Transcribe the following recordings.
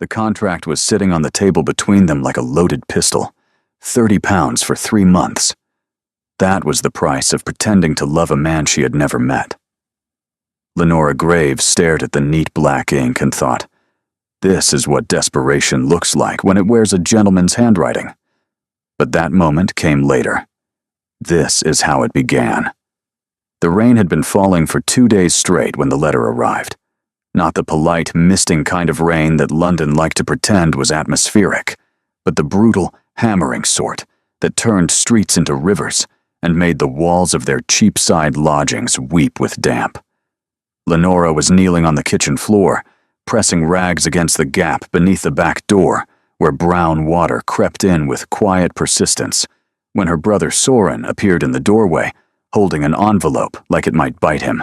The contract was sitting on the table between them like a loaded pistol. 30 pounds for 3 months. That was the price of pretending to love a man she had never met. Lenora Graves stared at the neat black ink and thought, this is what desperation looks like when it wears a gentleman's handwriting. But that moment came later. This is how it began. The rain had been falling for 2 days straight when the letter arrived. Not the polite, misting kind of rain that London liked to pretend was atmospheric, but the brutal, hammering sort that turned streets into rivers and made the walls of their cheap-side lodgings weep with damp. Lenora was kneeling on the kitchen floor, pressing rags against the gap beneath the back door, where brown water crept in with quiet persistence, when her brother Soren appeared in the doorway, holding an envelope like it might bite him.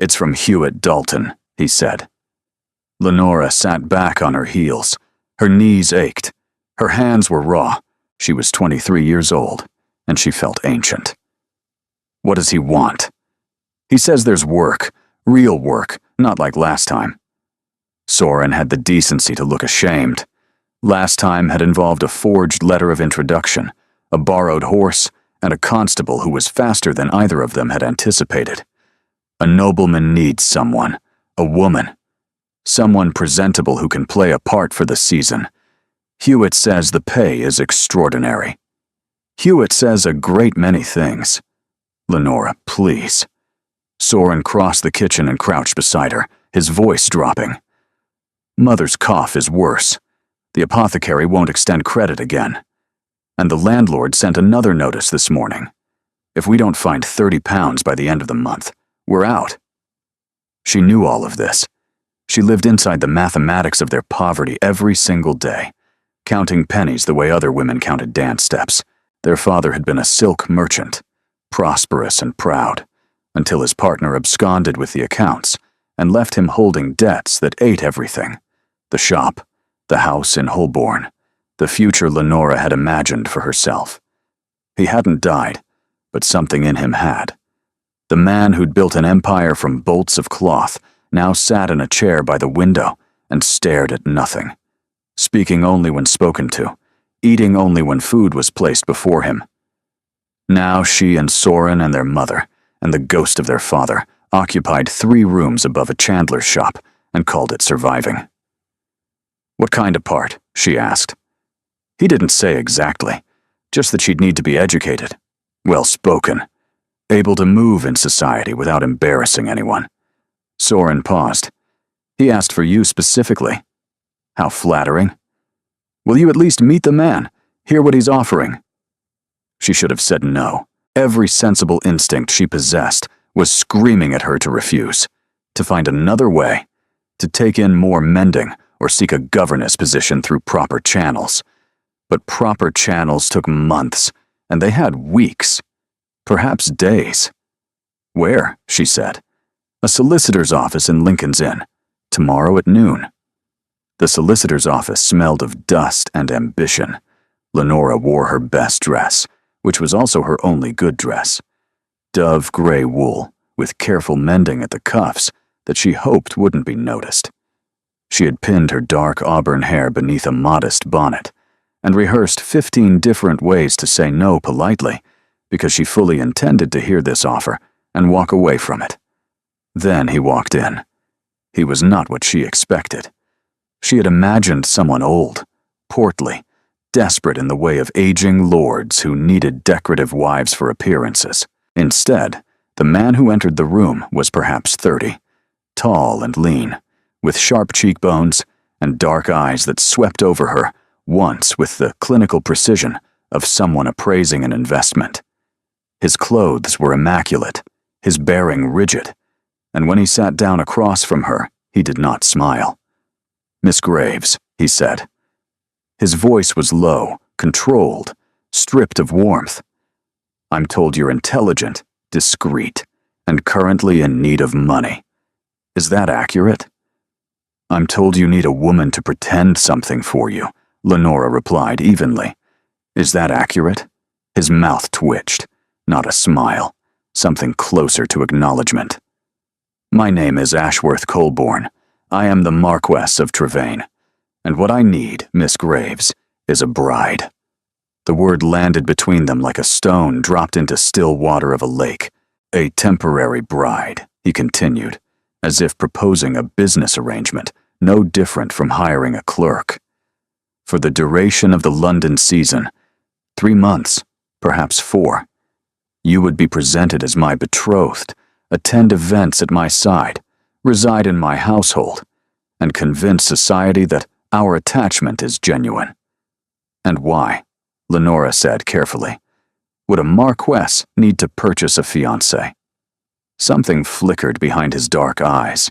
"It's from Hewitt Dalton," he said. Lenora sat back on her heels. Her knees ached. Her hands were raw. She was 23 years old, and she felt ancient. What does he want? He says there's work, real work, not like last time. Soren had the decency to look ashamed. Last time had involved a forged letter of introduction, a borrowed horse, and a constable who was faster than either of them had anticipated. A nobleman needs someone, a woman. Someone presentable who can play a part for the season. Hewitt says the pay is extraordinary. Hewitt says a great many things. Lenora, please. Soren crossed the kitchen and crouched beside her, his voice dropping. Mother's cough is worse. The apothecary won't extend credit again. And the landlord sent another notice this morning. If we don't find 30 pounds by the end of the month, we're out. She knew all of this. She lived inside the mathematics of their poverty every single day, counting pennies the way other women counted dance steps. Their father had been a silk merchant, prosperous and proud, until his partner absconded with the accounts and left him holding debts that ate everything. The shop, the house in Holborn, the future Lenora had imagined for herself. He hadn't died, but something in him had. The man who'd built an empire from bolts of cloth now sat in a chair by the window and stared at nothing, speaking only when spoken to, eating only when food was placed before him. Now she and Soren and their mother, and the ghost of their father, occupied 3 rooms above a chandler's shop and called it surviving. What kind of part? She asked. He didn't say exactly, just that she'd need to be educated, well-spoken, able to move in society without embarrassing anyone. Soren paused. He asked for you specifically. How flattering. Will you at least meet the man, hear what he's offering? She should have said no. Every sensible instinct she possessed was screaming at her to refuse, to find another way, to take in more mending or seek a governess position through proper channels. But proper channels took months, and they had weeks, perhaps days. Where? She said. A solicitor's office in Lincoln's Inn, tomorrow at noon. The solicitor's office smelled of dust and ambition. Lenora wore her best dress, which was also her only good dress. Dove gray wool, with careful mending at the cuffs that she hoped wouldn't be noticed. She had pinned her dark auburn hair beneath a modest bonnet, and rehearsed 15 different ways to say no politely, because she fully intended to hear this offer and walk away from it. Then he walked in. He was not what she expected. She had imagined someone old, portly, desperate in the way of aging lords who needed decorative wives for appearances. Instead, the man who entered the room was perhaps 30, tall and lean, with sharp cheekbones and dark eyes that swept over her once with the clinical precision of someone appraising an investment. His clothes were immaculate, his bearing rigid, and when he sat down across from her, he did not smile. "Miss Graves," he said. His voice was low, controlled, stripped of warmth. "I'm told you're intelligent, discreet, and currently in need of money. Is that accurate?" "I'm told you need a woman to pretend something for you," Lenora replied evenly. "Is that accurate?" His mouth twitched, not a smile, something closer to acknowledgement. "My name is Ashworth Colborne. I am the Marquess of Trevane, and what I need, Miss Graves, is a bride." The word landed between them like a stone dropped into still water of a lake. "A temporary bride," he continued, as if proposing a business arrangement, no different from hiring a clerk. "For the duration of the London season, 3 months, perhaps 4, you would be presented as my betrothed, attend events at my side, reside in my household, and convince society that our attachment is genuine." "And why?" Lenora said carefully. "Would a marquess need to purchase a fiancé?" Something flickered behind his dark eyes.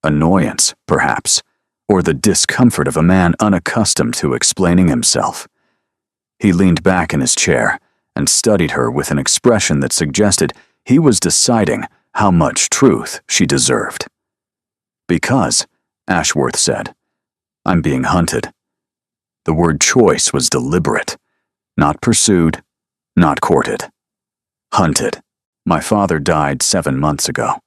Annoyance, perhaps, or the discomfort of a man unaccustomed to explaining himself. He leaned back in his chair and studied her with an expression that suggested he was deciding how much truth she deserved. "Because," Ashworth said, "I'm being hunted." The word choice was deliberate. Not pursued, not courted. Hunted. My father died 7 months ago.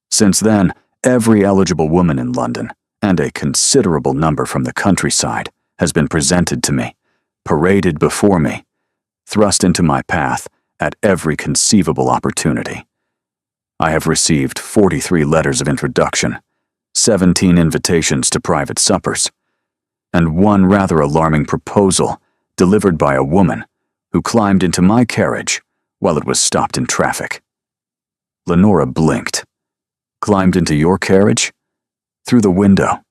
Since then, every eligible woman in London, and a considerable number from the countryside, has been presented to me, paraded before me, thrust into my path at every conceivable opportunity. I have received 43 letters of introduction, 17 invitations to private suppers, and one rather alarming proposal delivered by a woman who climbed into my carriage while it was stopped in traffic. Lenora blinked. "Climbed into your carriage?" "Through the window."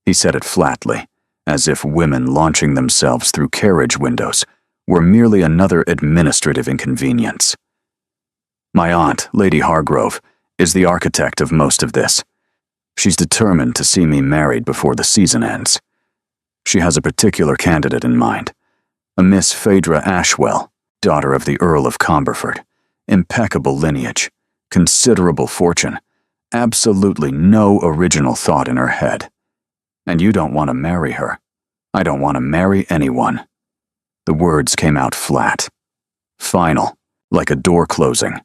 He said it flatly, as if women launching themselves through carriage windows were merely another administrative inconvenience. "My aunt, Lady Hargrove, is the architect of most of this. She's determined to see me married before the season ends. She has a particular candidate in mind. A Miss Phaedra Ashwell, daughter of the Earl of Comberford. Impeccable lineage, considerable fortune, absolutely no original thought in her head. And you don't want to marry her. I don't want to marry anyone." The words came out flat. Final, like a door closing.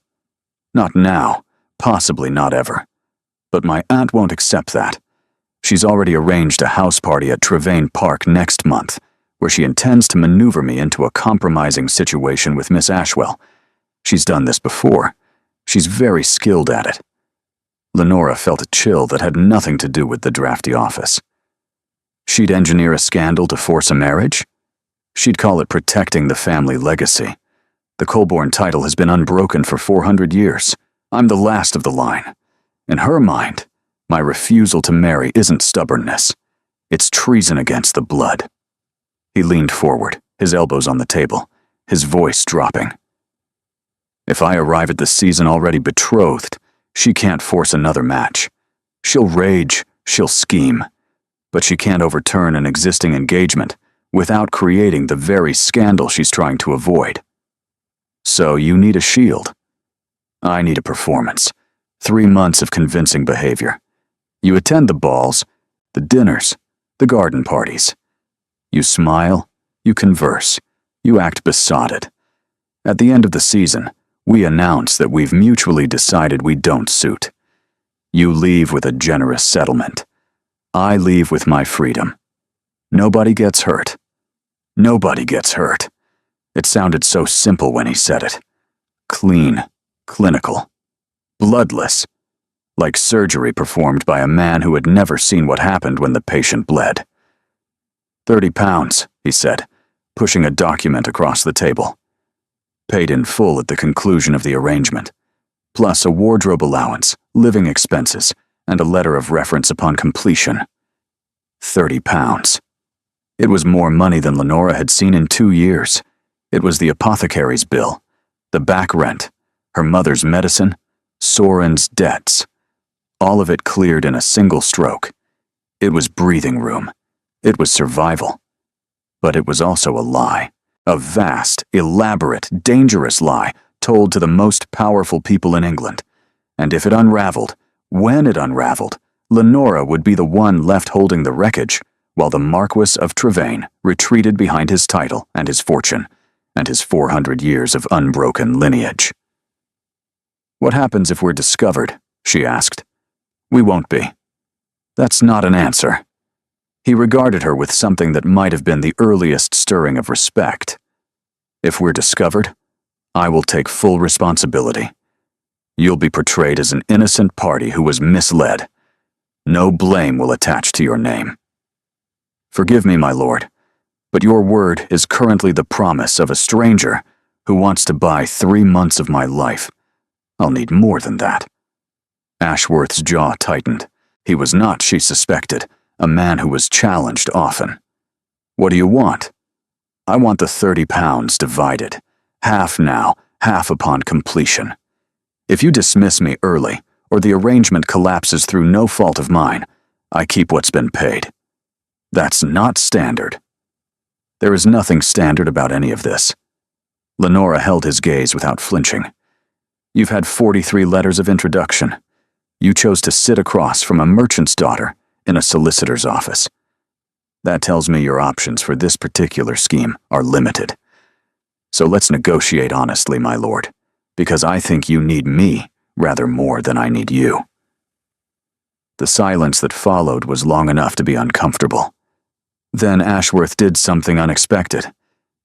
"Not now, possibly not ever. But my aunt won't accept that. She's already arranged a house party at Trevane Park next month, where she intends to maneuver me into a compromising situation with Miss Ashwell. She's done this before. She's very skilled at it." Lenora felt a chill that had nothing to do with the drafty office. She'd engineer a scandal to force a marriage? She'd call it protecting the family legacy. The Colborne title has been unbroken for 400 years. I'm the last of the line. In her mind, my refusal to marry isn't stubbornness. It's treason against the blood. He leaned forward, his elbows on the table, his voice dropping. "If I arrive at the season already betrothed, she can't force another match. She'll rage, she'll scheme, but she can't overturn an existing engagement without creating the very scandal she's trying to avoid. So you need a shield. I need a performance. 3 months of convincing behavior. You attend the balls, the dinners, the garden parties. You smile, you converse, you act besotted. At the end of the season, we announce that we've mutually decided we don't suit. You leave with a generous settlement. I leave with my freedom. Nobody gets hurt. Nobody gets hurt." It sounded so simple when he said it. Clean, clinical, bloodless, like surgery performed by a man who had never seen what happened when the patient bled. £30, he said, pushing a document across the table. Paid in full at the conclusion of the arrangement, plus a wardrobe allowance, living expenses, and a letter of reference upon completion. £30. It was more money than Lenora had seen in 2 years. It was the apothecary's bill, the back rent, her mother's medicine, Soren's debts. All of it cleared in a single stroke. It was breathing room. It was survival. But it was also a lie. A vast, elaborate, dangerous lie told to the most powerful people in England. And if it unraveled, when it unraveled, Lenora would be the one left holding the wreckage, while the Marquess of Trevane retreated behind his title and his fortune, and his 400 years of unbroken lineage. "What happens if we're discovered?" she asked. "We won't be. That's not an answer. He regarded her with something that might have been the earliest stirring of respect. If we're discovered, I will take full responsibility. You'll be portrayed as an innocent party who was misled. No blame will attach to your name. Forgive me, my lord, but your word is currently the promise of a stranger who wants to buy 3 months of my life. I'll need more than that. Ashworth's jaw tightened. He was not, she suspected, a man who was challenged often. What do you want? I want the 30 pounds divided. Half now, half upon completion. If you dismiss me early, or the arrangement collapses through no fault of mine, I keep what's been paid. That's not standard. There is nothing standard about any of this. Lenora held his gaze without flinching. You've had 43 letters of introduction. You chose to sit across from a merchant's daughter in a solicitor's office. That tells me your options for this particular scheme are limited. So let's negotiate honestly, my lord, because I think you need me rather more than I need you. The silence that followed was long enough to be uncomfortable. Then Ashworth did something unexpected.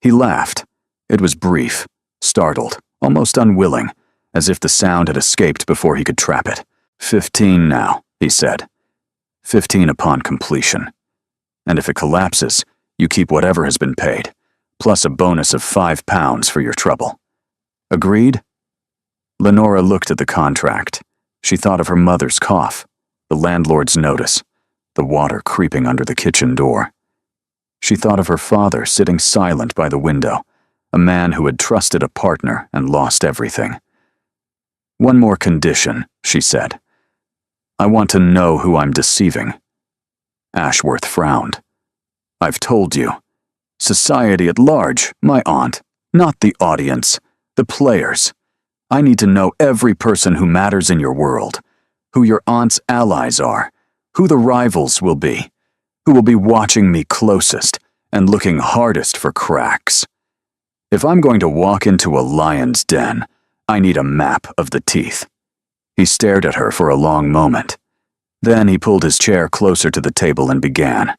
He laughed. It was brief, startled, almost unwilling, as if the sound had escaped before he could trap it. 15 now, he said. 15 upon completion. And if it collapses, you keep whatever has been paid, plus a bonus of 5 pounds for your trouble. Agreed? Lenora looked at the contract. She thought of her mother's cough, the landlord's notice, the water creeping under the kitchen door. She thought of her father sitting silent by the window, a man who had trusted a partner and lost everything. One more condition, she said. I want to know who I'm deceiving. Ashworth frowned. I've told you. Society at large, my aunt, not the audience, the players. I need to know every person who matters in your world, who your aunt's allies are, who the rivals will be, who will be watching me closest and looking hardest for cracks. If I'm going to walk into a lion's den, I need a map of the teeth. He stared at her for a long moment. Then he pulled his chair closer to the table and began.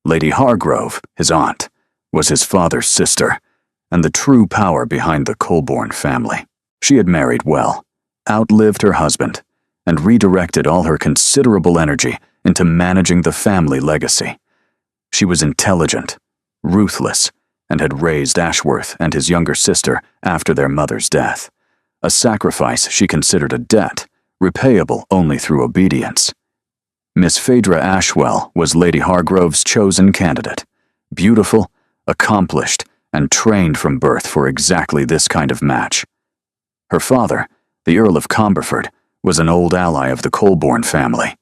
Lady Hargrove, his aunt, was his father's sister, and the true power behind the Colborne family. She had married well, outlived her husband, and redirected all her considerable energy into managing the family legacy. She was intelligent, ruthless, and had raised Ashworth and his younger sister after their mother's death, a sacrifice she considered a debt, repayable only through obedience. Miss Phaedra Ashwell was Lady Hargrove's chosen candidate, beautiful, accomplished, and trained from birth for exactly this kind of match. Her father, the Earl of Comberford, was an old ally of the Colborne family.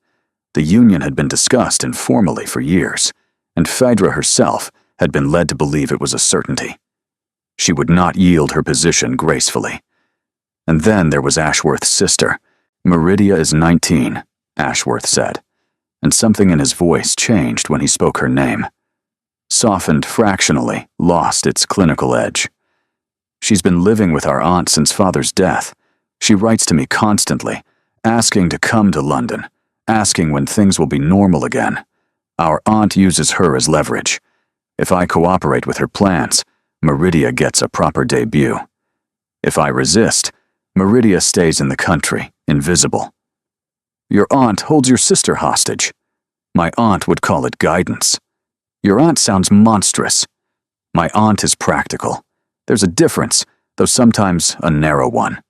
The union had been discussed informally for years, and Phaedra herself had been led to believe it was a certainty. She would not yield her position gracefully. And then there was Ashworth's sister. Meridia is 19, Ashworth said, and something in his voice changed when he spoke her name. Softened fractionally, lost its clinical edge. She's been living with our aunt since father's death. She writes to me constantly, asking to come to London, asking when things will be normal again. Our aunt uses her as leverage. If I cooperate with her plans, Meridia gets a proper debut. If I resist, Meridia stays in the country, invisible. Your aunt holds your sister hostage. My aunt would call it guidance. Your aunt sounds monstrous. My aunt is practical. There's a difference, though sometimes a narrow one.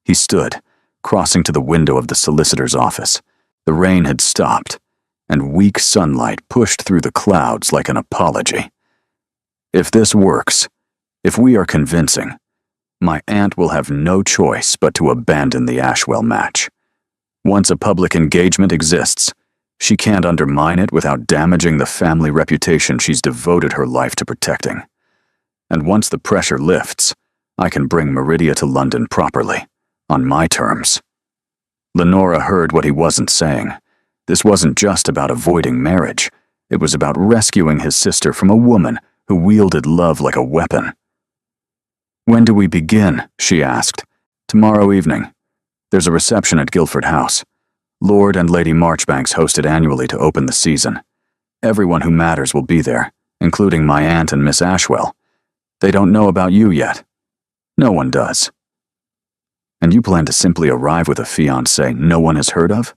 He stood, crossing to the window of the solicitor's office. The rain had stopped, and weak sunlight pushed through the clouds like an apology. If this works, if we are convincing, my aunt will have no choice but to abandon the Ashwell match. Once a public engagement exists, she can't undermine it without damaging the family reputation she's devoted her life to protecting. And once the pressure lifts, I can bring Meridia to London properly, on my terms. Lenora heard what he wasn't saying. This wasn't just about avoiding marriage. It was about rescuing his sister from a woman who wielded love like a weapon. When do we begin? She asked. Tomorrow evening. There's a reception at Guildford House. Lord and Lady Marchbanks hosted annually to open the season. Everyone who matters will be there, including my aunt and Miss Ashwell. They don't know about you yet. No one does. And you plan to simply arrive with a fiancé no one has heard of?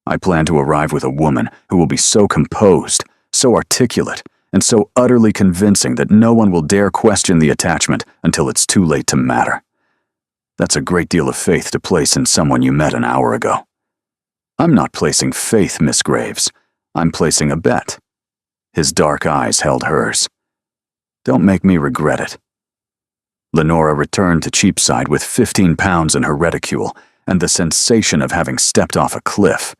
I plan to arrive with a woman who will be so composed, so articulate, and so utterly convincing that no one will dare question the attachment until it's too late to matter. That's a great deal of faith to place in someone you met an hour ago. I'm not placing faith, Miss Graves. I'm placing a bet. His dark eyes held hers. Don't make me regret it. Lenora returned to Cheapside with 15 pounds in her reticule and the sensation of having stepped off a cliff.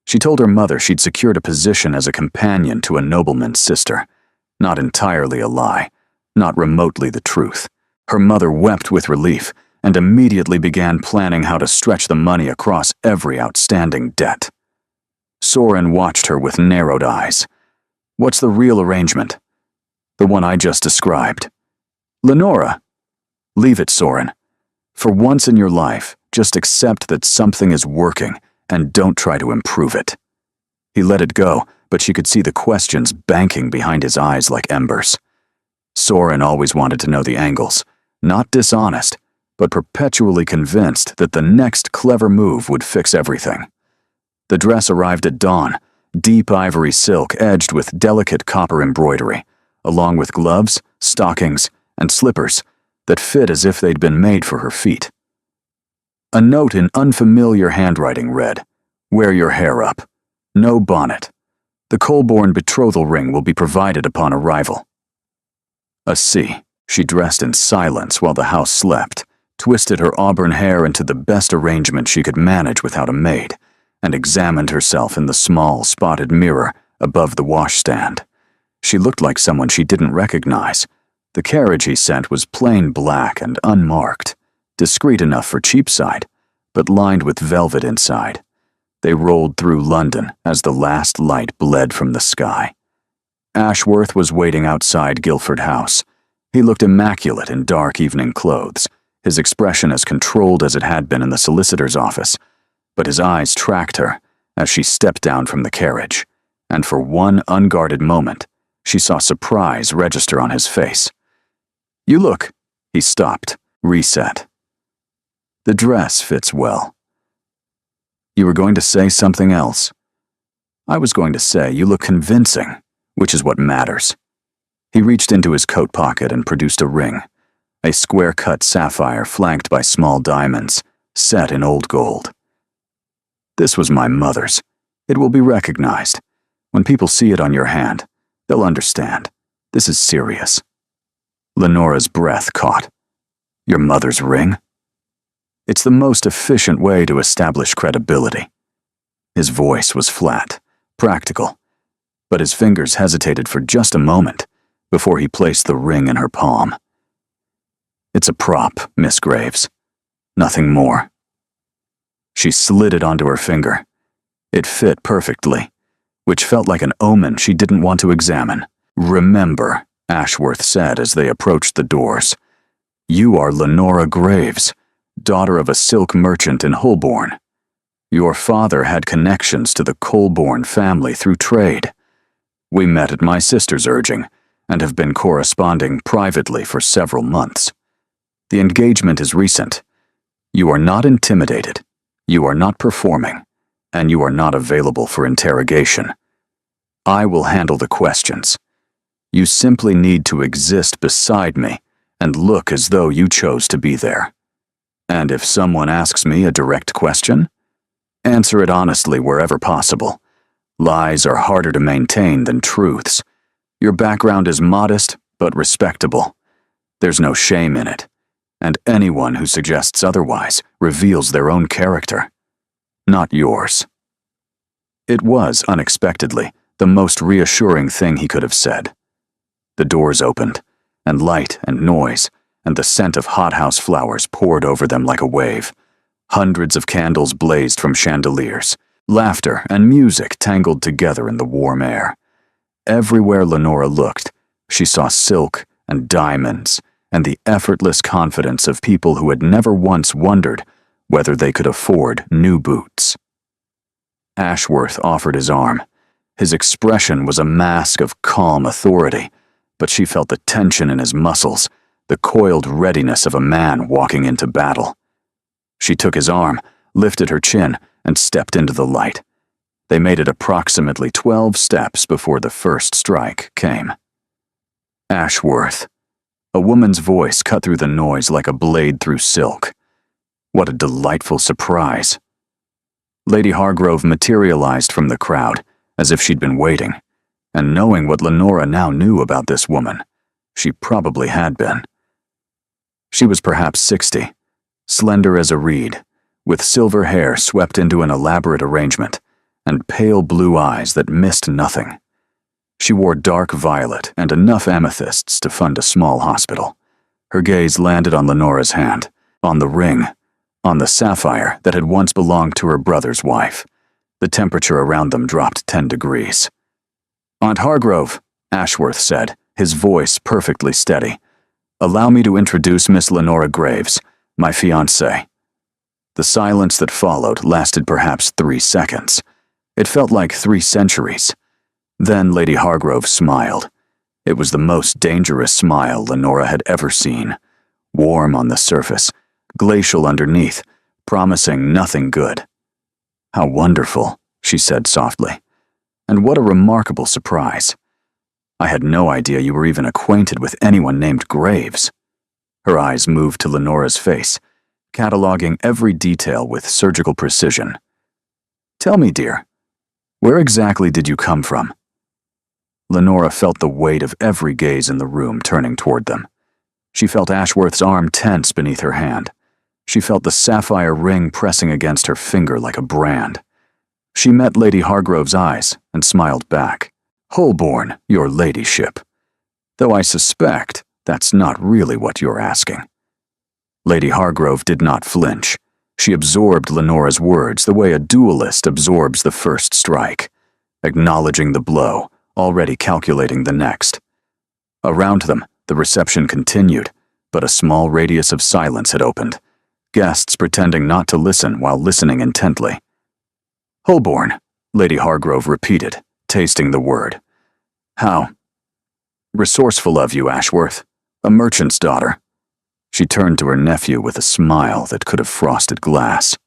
She told her mother she'd secured a position as a companion to a nobleman's sister. Not entirely a lie, not remotely the truth. Her mother wept with relief and immediately began planning how to stretch the money across every outstanding debt. Soren watched her with narrowed eyes. What's the real arrangement? The one I just described. Lenora. Leave it, Soren. For once in your life, just accept that something is working and don't try to improve it. He let it go, but she could see the questions banking behind his eyes like embers. Soren always wanted to know the angles, not dishonest, but perpetually convinced that the next clever move would fix everything. The dress arrived at dawn, deep ivory silk edged with delicate copper embroidery, along with gloves, stockings, and slippers that fit as if they'd been made for her feet. A note in unfamiliar handwriting read, "Wear your hair up. No bonnet. The Colborne betrothal ring will be provided upon arrival." A C. She dressed in silence while the house slept, twisted her auburn hair into the best arrangement she could manage without a maid, and examined herself in the small, spotted mirror above the washstand. She looked like someone she didn't recognize. The carriage he sent was plain black and unmarked, discreet enough for Cheapside, but lined with velvet inside. They rolled through London as the last light bled from the sky. Ashworth was waiting outside Guildford House. He looked immaculate in dark evening clothes, his expression as controlled as it had been in the solicitor's office, but his eyes tracked her as she stepped down from the carriage, and for one unguarded moment, she saw surprise register on his face. "You look," he stopped, reset. "The dress fits well." "You were going to say something else." "I was going to say you look convincing, which is what matters." He reached into his coat pocket and produced a ring, a square-cut sapphire flanked by small diamonds, set in old gold. "This was my mother's. It will be recognized. When people see it on your hand, they'll understand. This is serious." Lenora's breath caught. "Your mother's ring?" "It's the most efficient way to establish credibility." His voice was flat, practical, but his fingers hesitated for just a moment before he placed the ring in her palm. "It's a prop, Miss Graves. Nothing more." She slid it onto her finger. It fit perfectly, which felt like an omen she didn't want to examine. "Remember," Ashworth said as they approached the doors, "you are Lenora Graves, daughter of a silk merchant in Holborn. Your father had connections to the Colborne family through trade. We met at my sister's urging and have been corresponding privately for several months. The engagement is recent. You are not intimidated, you are not performing, and you are not available for interrogation. I will handle the questions. You simply need to exist beside me and look as though you chose to be there. And if someone asks me a direct question, answer it honestly wherever possible. Lies are harder to maintain than truths. Your background is modest but respectable. There's no shame in it, and anyone who suggests otherwise reveals their own character, not yours." It was, unexpectedly, the most reassuring thing he could have said. The doors opened, and light and noise and the scent of hothouse flowers poured over them like a wave. Hundreds of candles blazed from chandeliers. Laughter and music tangled together in the warm air. Everywhere Lenora looked, she saw silk and diamonds and the effortless confidence of people who had never once wondered whether they could afford new boots. Ashworth offered his arm. His expression was a mask of calm authority, but she felt the tension in his muscles, the coiled readiness of a man walking into battle. She took his arm, lifted her chin, and stepped into the light. They made it approximately 12 steps before the first strike came. Ashworth. A woman's voice cut through the noise like a blade through silk. What a delightful surprise. Lady Hargrove materialized from the crowd, as if she'd been waiting, and knowing what Lenora now knew about this woman, she probably had been. She was perhaps 60, slender as a reed, with silver hair swept into an elaborate arrangement, and pale blue eyes that missed nothing. She wore dark violet and enough amethysts to fund a small hospital. Her gaze landed on Lenora's hand, on the ring, on the sapphire that had once belonged to her brother's wife. The temperature around them dropped 10 degrees. "Aunt Hargrove," Ashworth said, his voice perfectly steady. "Allow me to introduce Miss Lenora Graves, my fiancée." The silence that followed lasted perhaps 3 seconds. It felt like 3 centuries. Then Lady Hargrove smiled. It was the most dangerous smile Lenora had ever seen. Warm on the surface, glacial underneath, promising nothing good. "How wonderful," she said softly. "And what a remarkable surprise. I had no idea you were even acquainted with anyone named Graves." Her eyes moved to Lenora's face, cataloging every detail with surgical precision. "Tell me, dear, where exactly did you come from?" Lenora felt the weight of every gaze in the room turning toward them. She felt Ashworth's arm tense beneath her hand. She felt the sapphire ring pressing against her finger like a brand. She met Lady Hargrove's eyes and smiled back. "Holborn, your ladyship. Though I suspect that's not really what you're asking." Lady Hargrove did not flinch. She absorbed Lenora's words the way a duelist absorbs the first strike, acknowledging the blow, already calculating the next. Around them, the reception continued, but a small radius of silence had opened, guests pretending not to listen while listening intently. "Holborn," Lady Hargrove repeated, tasting the word. "How resourceful of you, Ashworth. A merchant's daughter." She turned to her nephew with a smile that could have frosted glass.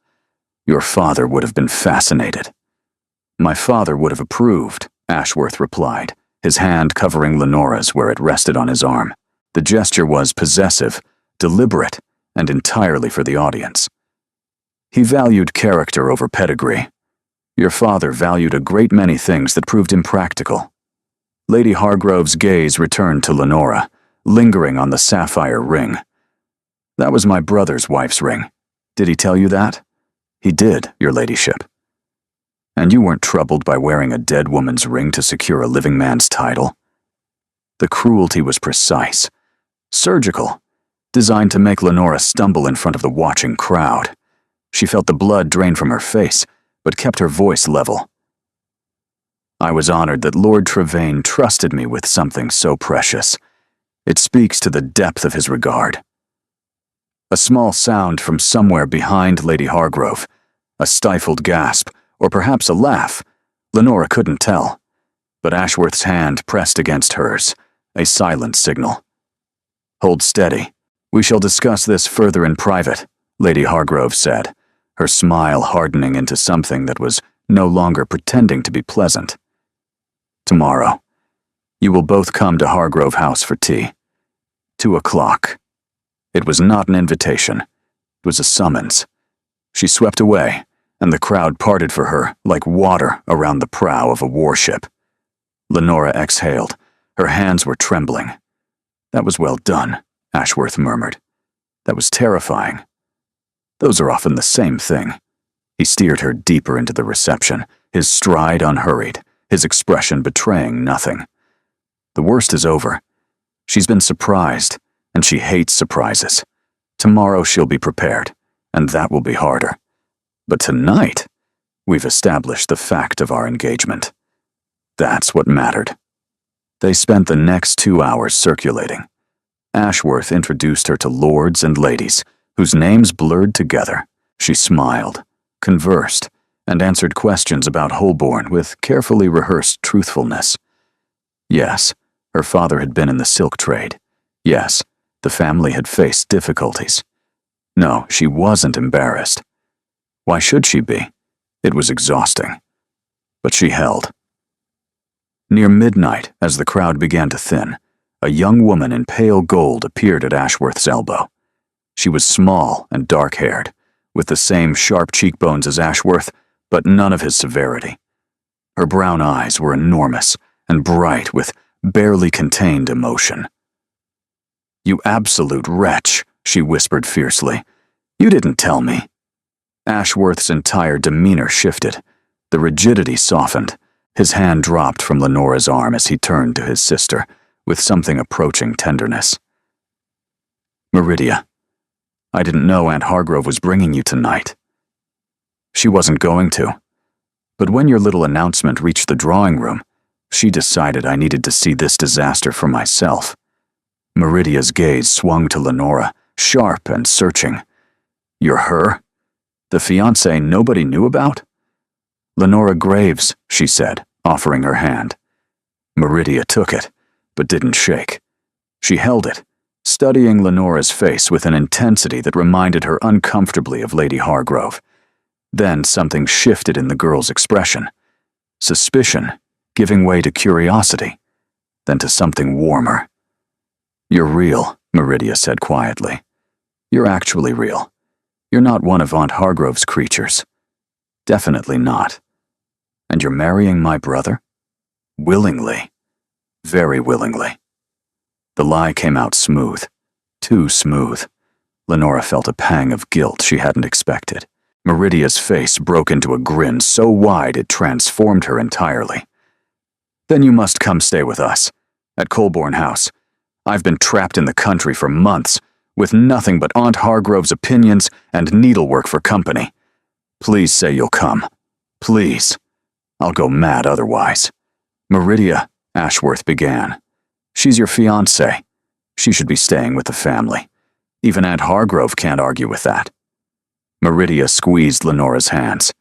"Your father would have been fascinated." "My father would have approved," Ashworth replied, his hand covering Lenora's where it rested on his arm. The gesture was possessive, deliberate, and entirely for the audience. "He valued character over pedigree. Your father valued a great many things that proved impractical." Lady Hargrove's gaze returned to Lenora, lingering on the sapphire ring. "That was my brother's wife's ring. Did he tell you that?" "He did, your ladyship." "And you weren't troubled by wearing a dead woman's ring to secure a living man's title?" The cruelty was precise, surgical, designed to make Lenora stumble in front of the watching crowd. She felt the blood drain from her face, but kept her voice level. "I was honored that Lord Trevane trusted me with something so precious. It speaks to the depth of his regard." A small sound from somewhere behind Lady Hargrove, a stifled gasp, or perhaps a laugh. Lenora couldn't tell, but Ashworth's hand pressed against hers, a silent signal. "Hold steady. We shall discuss this further in private," Lady Hargrove said, her smile hardening into something that was no longer pretending to be pleasant. "Tomorrow, you will both come to Hargrove House for tea. 2 o'clock. It was not an invitation. It was a summons. She swept away, and the crowd parted for her like water around the prow of a warship. Lenora exhaled. Her hands were trembling. "That was well done," Ashworth murmured. "That was terrifying. Those are often the same thing." He steered her deeper into the reception, his stride unhurried, his expression betraying nothing. "The worst is over. She's been surprised, and she hates surprises. Tomorrow she'll be prepared, and that will be harder. But tonight, we've established the fact of our engagement. That's what mattered." They spent the next 2 hours circulating. Ashworth introduced her to lords and ladies, whose names blurred together. She smiled, conversed, and answered questions about Holborn with carefully rehearsed truthfulness. Yes, her father had been in the silk trade. Yes, the family had faced difficulties. No, she wasn't embarrassed. Why should she be? It was exhausting. But she held. Near midnight, as the crowd began to thin, a young woman in pale gold appeared at Ashworth's elbow. She was small and dark-haired, with the same sharp cheekbones as Ashworth, but none of his severity. Her brown eyes were enormous and bright with barely contained emotion. "You absolute wretch," she whispered fiercely. "You didn't tell me." Ashworth's entire demeanor shifted. The rigidity softened. His hand dropped from Lenora's arm as he turned to his sister, with something approaching tenderness. "Meridia, I didn't know Aunt Hargrove was bringing you tonight." She wasn't going to. But when your little announcement reached the drawing room, she decided I needed to see this disaster for myself. Meridia's gaze swung to Lenora, sharp and searching. "You're her? The fiancé nobody knew about?" "Lenora Graves," she said, offering her hand. Meridia took it, but didn't shake. She held it, studying Lenora's face with an intensity that reminded her uncomfortably of Lady Hargrove. Then something shifted in the girl's expression. Suspicion, giving way to curiosity, then to something warmer. "You're real," Meridia said quietly. "You're actually real. You're not one of Aunt Hargrove's creatures. Definitely not. And you're marrying my brother? Willingly. Very willingly." The lie came out smooth. Too smooth. Lenora felt a pang of guilt she hadn't expected. Meridia's face broke into a grin so wide it transformed her entirely. "Then you must come stay with us, at Colborne House. I've been trapped in the country for months, with nothing but Aunt Hargrove's opinions and needlework for company. Please say you'll come. Please. I'll go mad otherwise." "Meridia," Ashworth began. "She's your fiancée. She should be staying with the family. Even Aunt Hargrove can't argue with that." Meridia squeezed Lenora's hands.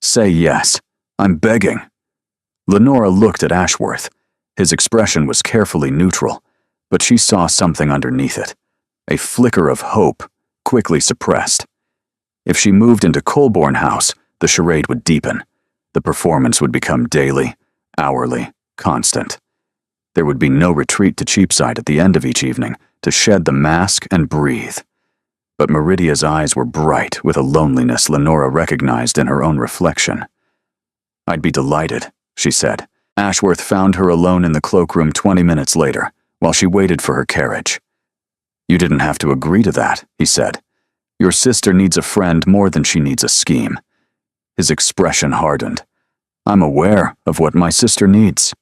"Say yes. I'm begging." Lenora looked at Ashworth. His expression was carefully neutral, but she saw something underneath it. A flicker of hope, quickly suppressed. If she moved into Colborne House, the charade would deepen. The performance would become daily, hourly, constant. There would be no retreat to Cheapside at the end of each evening, to shed the mask and breathe. But Meridia's eyes were bright with a loneliness Lenora recognized in her own reflection. "I'd be delighted," she said. Ashworth found her alone in the cloakroom 20 minutes later, while she waited for her carriage. "You didn't have to agree to that," he said. "Your sister needs a friend more than she needs a scheme." His expression hardened. "I'm aware of what my sister needs."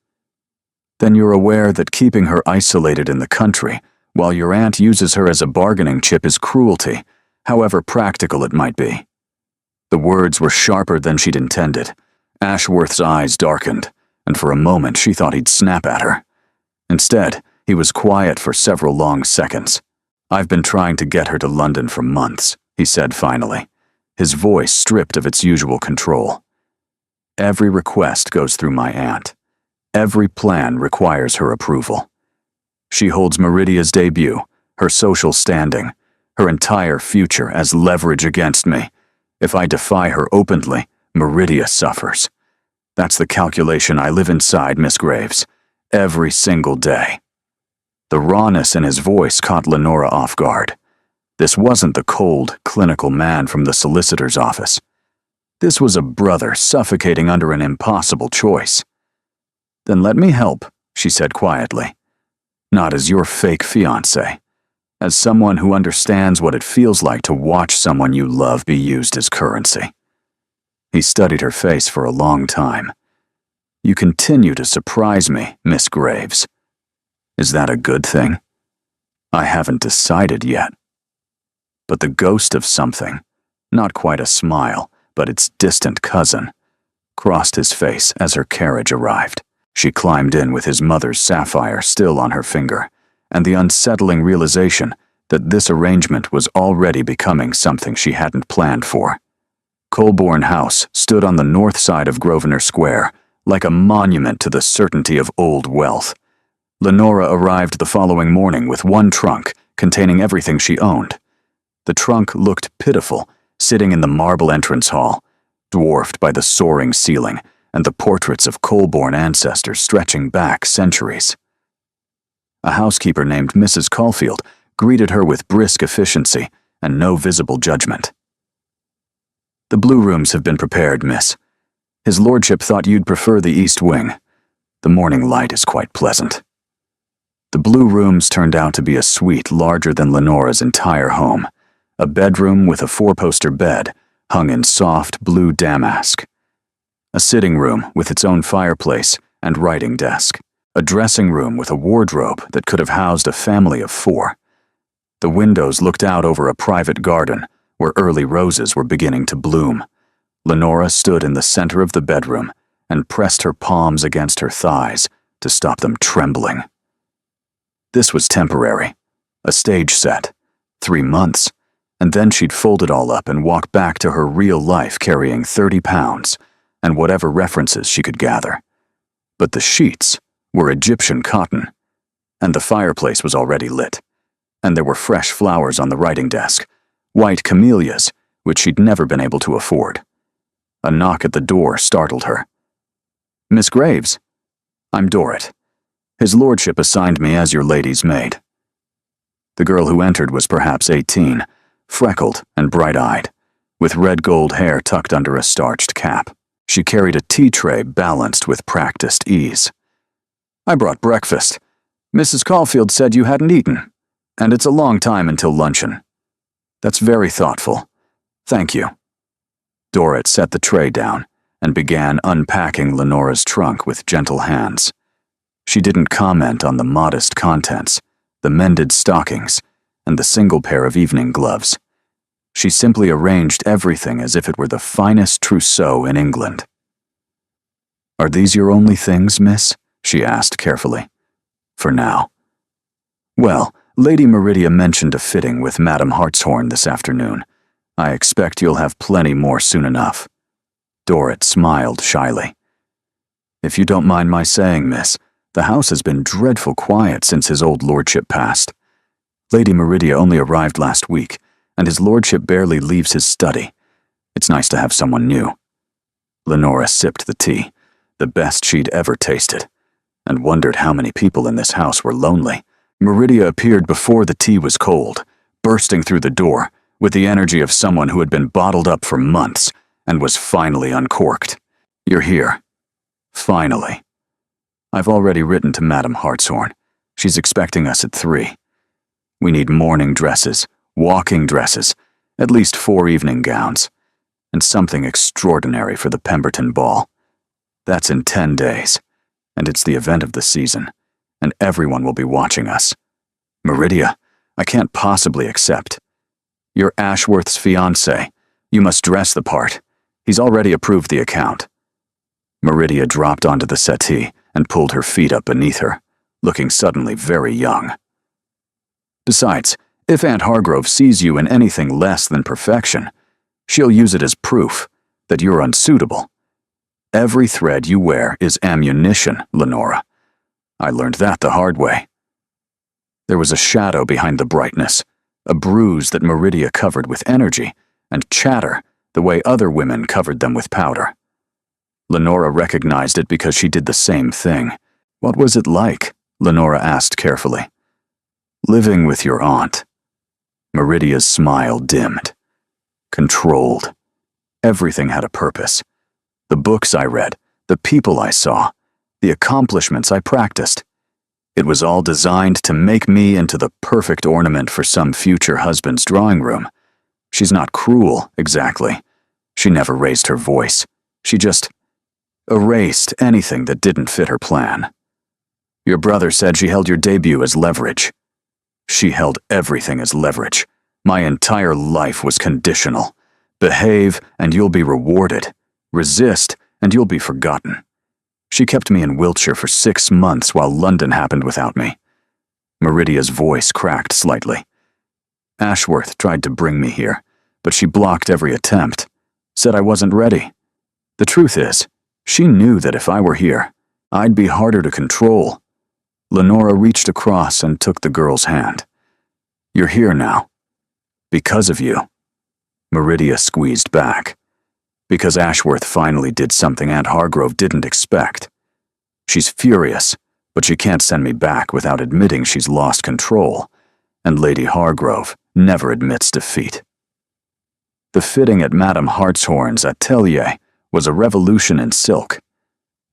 "Then you're aware that keeping her isolated in the country, while your aunt uses her as a bargaining chip, is cruelty, however practical it might be." The words were sharper than she'd intended. Ashworth's eyes darkened, and for a moment she thought he'd snap at her. Instead, he was quiet for several long seconds. "I've been trying to get her to London for months," he said finally, his voice stripped of its usual control. "Every request goes through my aunt. Every plan requires her approval. She holds Meridia's debut, her social standing, her entire future as leverage against me. If I defy her openly, Meridia suffers. That's the calculation I live inside, Miss Graves, every single day." The rawness in his voice caught Lenora off guard. This wasn't the cold, clinical man from the solicitor's office. This was a brother suffocating under an impossible choice. "Then let me help," she said quietly. "Not as your fake fiancé. As someone who understands what it feels like to watch someone you love be used as currency." He studied her face for a long time. "You continue to surprise me, Miss Graves. Is that a good thing? I haven't decided yet." But the ghost of something, not quite a smile, but its distant cousin, crossed his face as her carriage arrived. She climbed in with his mother's sapphire still on her finger, and the unsettling realization that this arrangement was already becoming something she hadn't planned for. Colborne House stood on the north side of Grosvenor Square, like a monument to the certainty of old wealth. Lenora arrived the following morning with one trunk containing everything she owned. The trunk looked pitiful, sitting in the marble entrance hall, dwarfed by the soaring ceiling and the portraits of Colborne ancestors stretching back centuries. A housekeeper named Mrs. Caulfield greeted her with brisk efficiency and no visible judgment. "The blue rooms have been prepared, miss. His lordship thought you'd prefer the east wing. The morning light is quite pleasant." The blue rooms turned out to be a suite larger than Lenora's entire home, a bedroom with a four-poster bed hung in soft blue damask, a sitting room with its own fireplace and writing desk, a dressing room with a wardrobe that could have housed a family of 4. The windows looked out over a private garden where early roses were beginning to bloom. Lenora stood in the center of the bedroom and pressed her palms against her thighs to stop them trembling. This was temporary, a stage set, 3 months, and then she'd fold it all up and walk back to her real life carrying 30 pounds and whatever references she could gather. But the sheets were Egyptian cotton, and the fireplace was already lit, and there were fresh flowers on the writing desk, white camellias, which she'd never been able to afford. A knock at the door startled her. "Miss Graves?" "I'm Dorrit. His lordship assigned me as your lady's maid." The girl who entered was perhaps 18, freckled and bright-eyed, with red gold hair tucked under a starched cap. She carried a tea tray balanced with practiced ease. "I brought breakfast. Mrs. Caulfield said you hadn't eaten, and it's a long time until luncheon." "That's very thoughtful. Thank you." Dorrit set the tray down and began unpacking Lenora's trunk with gentle hands. She didn't comment on the modest contents, the mended stockings, and the single pair of evening gloves. She simply arranged everything as if it were the finest trousseau in England. "Are these your only things, miss?" she asked carefully. "For now." "Well, Lady Meridia mentioned a fitting with Madame Hartshorn this afternoon. I expect you'll have plenty more soon enough." Dorrit smiled shyly. "If you don't mind my saying, miss, the house has been dreadful quiet since his old lordship passed. Lady Meridia only arrived last week, and his lordship barely leaves his study. It's nice to have someone new." Lenora sipped the tea, the best she'd ever tasted, and wondered how many people in this house were lonely. Meridia appeared before the tea was cold, bursting through the door with the energy of someone who had been bottled up for months and was finally uncorked. "You're here. Finally. I've already written to Madame Hartshorn. She's expecting us at 3. We need morning dresses, walking dresses, at least 4 evening gowns, and something extraordinary for the Pemberton Ball. That's in 10 days, and it's the event of the season, and everyone will be watching us. Meridia, I can't possibly accept. You're Ashworth's fiancé. You must dress the part. He's already approved the account." Meridia dropped onto the settee and pulled her feet up beneath her, looking suddenly very young. "Besides, if Aunt Hargrove sees you in anything less than perfection, she'll use it as proof that you're unsuitable. Every thread you wear is ammunition, Lenora. I learned that the hard way." There was a shadow behind the brightness, a bruise that Meridia covered with energy, and chatter the way other women covered them with powder. Lenora recognized it because she did the same thing. "What was it like?" Lenora asked carefully. "Living with your aunt." Meridia's smile dimmed. "Controlled. Everything had a purpose. The books I read, the people I saw, the accomplishments I practiced. It was all designed to make me into the perfect ornament for some future husband's drawing room. She's not cruel, exactly. She never raised her voice. She just erased anything that didn't fit her plan. Your brother said she held your debut as leverage. She held everything as leverage. My entire life was conditional. Behave and you'll be rewarded. Resist and you'll be forgotten. She kept me in Wiltshire for 6 months while London happened without me." Meridia's voice cracked slightly. "Ashworth tried to bring me here, but she blocked every attempt. said I wasn't ready. The truth is, she knew that if I were here, I'd be harder to control. Lenora reached across and took the girl's hand. You're here now. Because of you. Meridia squeezed back. Because Ashworth finally did something Aunt Hargrove didn't expect. She's furious, but she can't send me back without admitting she's lost control, and Lady Hargrove never admits defeat. The fitting at Madame Hartshorn's atelier was a revolution in silk.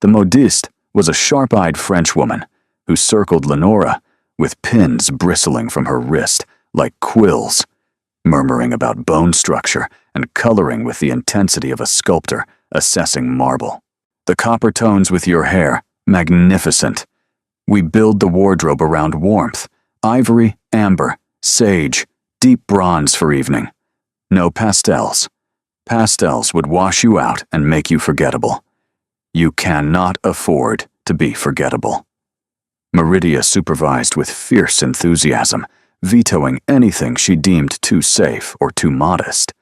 The modiste was a sharp-eyed Frenchwoman who circled Lenora with pins bristling from her wrist like quills, murmuring about bone structure and coloring with the intensity of a sculptor assessing marble. The copper tones with your hair, magnificent. We build the wardrobe around warmth, ivory, amber, sage, deep bronze for evening. No pastels. Pastels would wash you out and make you forgettable. You cannot afford to be forgettable. Meridia supervised with fierce enthusiasm, vetoing anything she deemed too safe or too modest.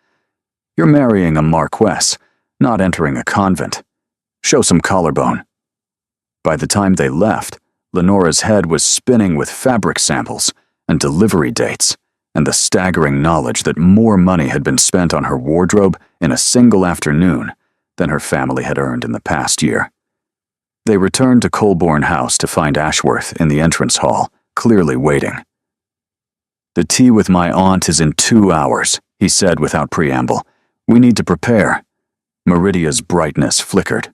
You're marrying a marquess, not entering a convent. Show some collarbone. By the time they left, Lenora's head was spinning with fabric samples and delivery dates, and the staggering knowledge that more money had been spent on her wardrobe in a single afternoon than her family had earned in the past year. They returned to Colborne House to find Ashworth in the entrance hall, clearly waiting. The tea with my aunt is in 2 hours, he said without preamble. We need to prepare. Meridia's brightness flickered.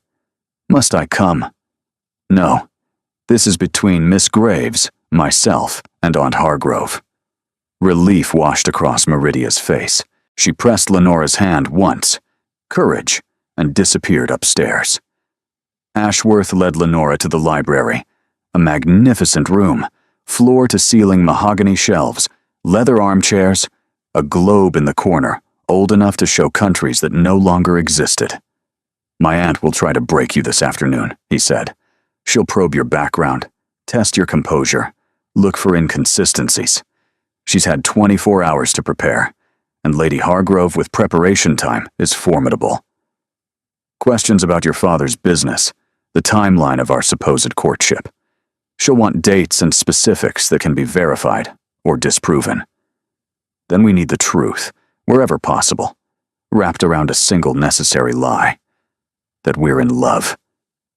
Must I come? No. This is between Miss Graves, myself, and Aunt Hargrove. Relief washed across Meridia's face. She pressed Lenora's hand once, courage, and disappeared upstairs. Ashworth led Lenora to the library, a magnificent room, floor-to-ceiling mahogany shelves, leather armchairs, a globe in the corner, old enough to show countries that no longer existed. My aunt will try to break you this afternoon, he said. She'll probe your background, test your composure, look for inconsistencies. She's had 24 hours to prepare, and Lady Hargrove with preparation time is formidable. Questions about your father's business, the timeline of our supposed courtship. She'll want dates and specifics that can be verified or disproven. Then we need the truth, wherever possible, wrapped around a single necessary lie. That we're in love.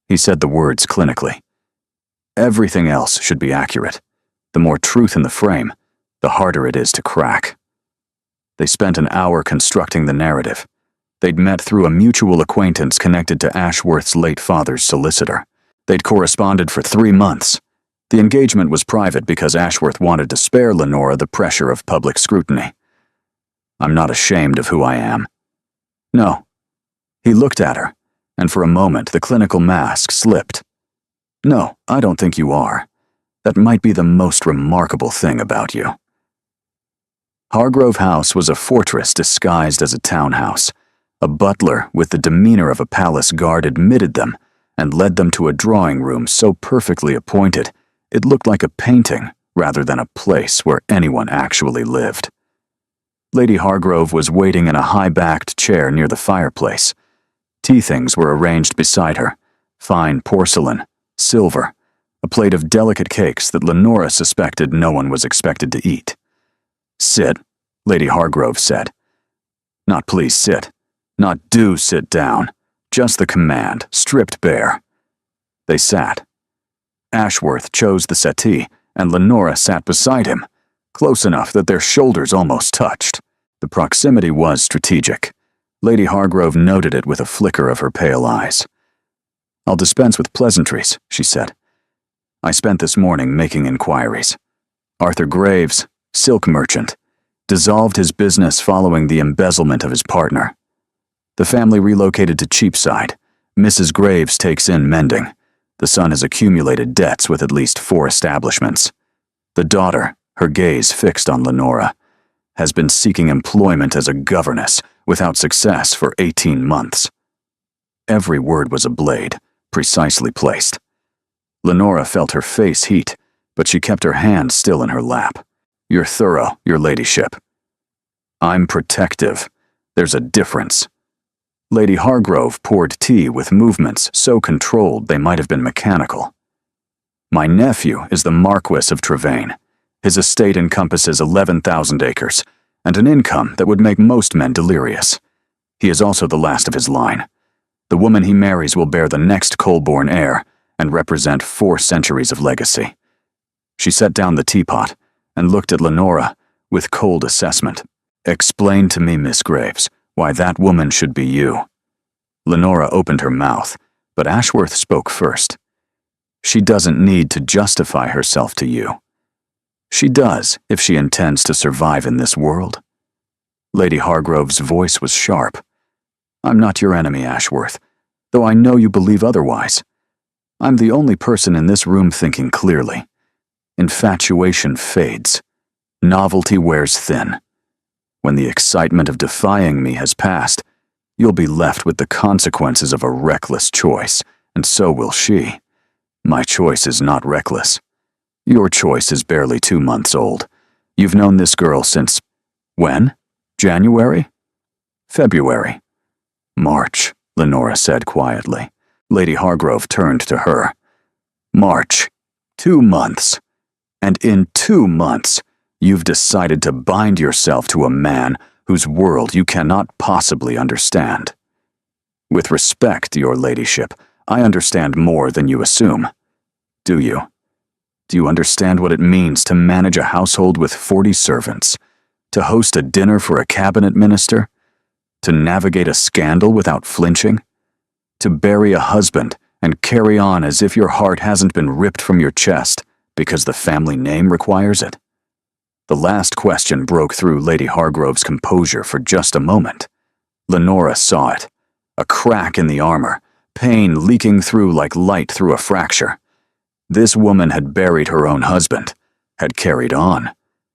He said the words clinically. Everything else should be accurate. The more truth in the frame, the harder it is to crack. They spent an hour constructing the narrative. They'd met through a mutual acquaintance connected to Ashworth's late father's solicitor. They'd corresponded for 3 months. The engagement was private because Ashworth wanted to spare Lenora the pressure of public scrutiny. I'm not ashamed of who I am. No. He looked at her, and for a moment the clinical mask slipped. No, I don't think you are. That might be the most remarkable thing about you. Hargrove House was a fortress disguised as a townhouse. A butler with the demeanor of a palace guard admitted them and led them to a drawing room so perfectly appointed it looked like a painting rather than a place where anyone actually lived. Lady Hargrove was waiting in a high-backed chair near the fireplace. Tea things were arranged beside her, fine porcelain, silver, a plate of delicate cakes that Lenora suspected no one was expected to eat. Sit, Lady Hargrove said. Not please sit, not do sit down, just the command, stripped bare. They sat. Ashworth chose the settee, and Lenora sat beside him, close enough that their shoulders almost touched. The proximity was strategic. Lady Hargrove noted it with a flicker of her pale eyes. I'll dispense with pleasantries, she said. I spent this morning making inquiries. Arthur Graves, silk merchant, dissolved his business following the embezzlement of his partner. The family relocated to Cheapside. Mrs. Graves takes in mending. The son has accumulated debts with at least 4 establishments. The daughter, her gaze fixed on Lenora, has been seeking employment as a governess without success for 18 months. Every word was a blade, precisely placed. Lenora felt her face heat, but she kept her hand still in her lap. You're thorough, your ladyship. I'm protective. There's a difference. Lady Hargrove poured tea with movements so controlled they might have been mechanical. My nephew is the Marquis of Trevane. His estate encompasses 11,000 acres, and an income that would make most men delirious. He is also the last of his line. The woman he marries will bear the next Colborne heir and represent 4 centuries of legacy. She set down the teapot and looked at Lenora with cold assessment. Explain to me, Miss Graves, why that woman should be you. Lenora opened her mouth, but Ashworth spoke first. She doesn't need to justify herself to you. She does if she intends to survive in this world. Lady Hargrove's voice was sharp. I'm not your enemy, Ashworth, though I know you believe otherwise. I'm the only person in this room thinking clearly. Infatuation fades. Novelty wears thin. When the excitement of defying me has passed, you'll be left with the consequences of a reckless choice, and so will she. My choice is not reckless. Your choice is barely 2 months old. You've known this girl since... when? January? February. March, Lenora said quietly. Lady Hargrove turned to her. March. 2 months. And in 2 months, you've decided to bind yourself to a man whose world you cannot possibly understand. With respect, your ladyship, I understand more than you assume. Do you? Do you understand what it means to manage a household with 40 servants? To host a dinner for a cabinet minister? To navigate a scandal without flinching? To bury a husband and carry on as if your heart hasn't been ripped from your chest because the family name requires it? The last question broke through Lady Hargrove's composure for just a moment. Lenora saw it. A crack in the armor, pain leaking through like light through a fracture. This woman had buried her own husband, had carried on,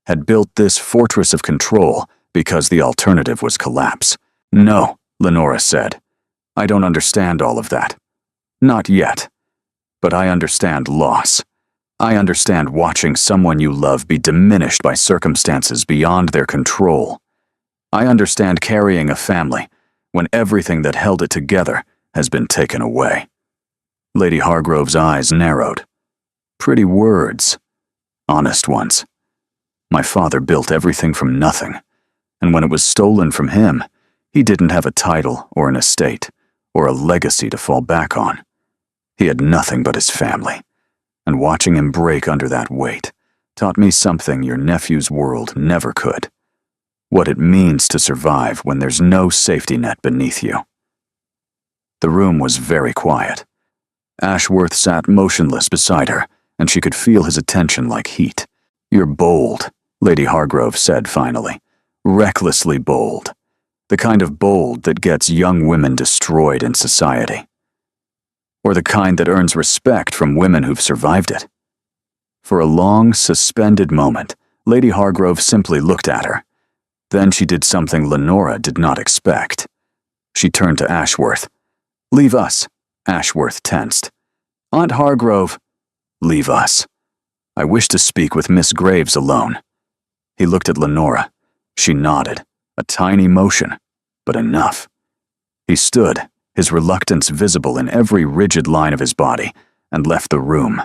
had built this fortress of control because the alternative was collapse. No, Lenora said. I don't understand all of that. Not yet. But I understand loss. I understand watching someone you love be diminished by circumstances beyond their control. I understand carrying a family when everything that held it together has been taken away. Lady Hargrove's eyes narrowed. Pretty words. Honest ones. My father built everything from nothing, and when it was stolen from him, he didn't have a title or an estate or a legacy to fall back on. He had nothing but his family, and watching him break under that weight taught me something your nephew's world never could. What it means to survive when there's no safety net beneath you. The room was very quiet. Ashworth sat motionless beside her, and she could feel his attention like heat. You're bold, Lady Hargrove said finally. Recklessly bold. The kind of bold that gets young women destroyed in society. Or the kind that earns respect from women who've survived it. For a long, suspended moment, Lady Hargrove simply looked at her. Then she did something Lenora did not expect. She turned to Ashworth. Leave us, Ashworth tensed. Aunt Hargrove, leave us. I wish to speak with Miss Graves alone. He looked at Lenora. She nodded, a tiny motion, but enough. He stood, his reluctance visible in every rigid line of his body, and left the room.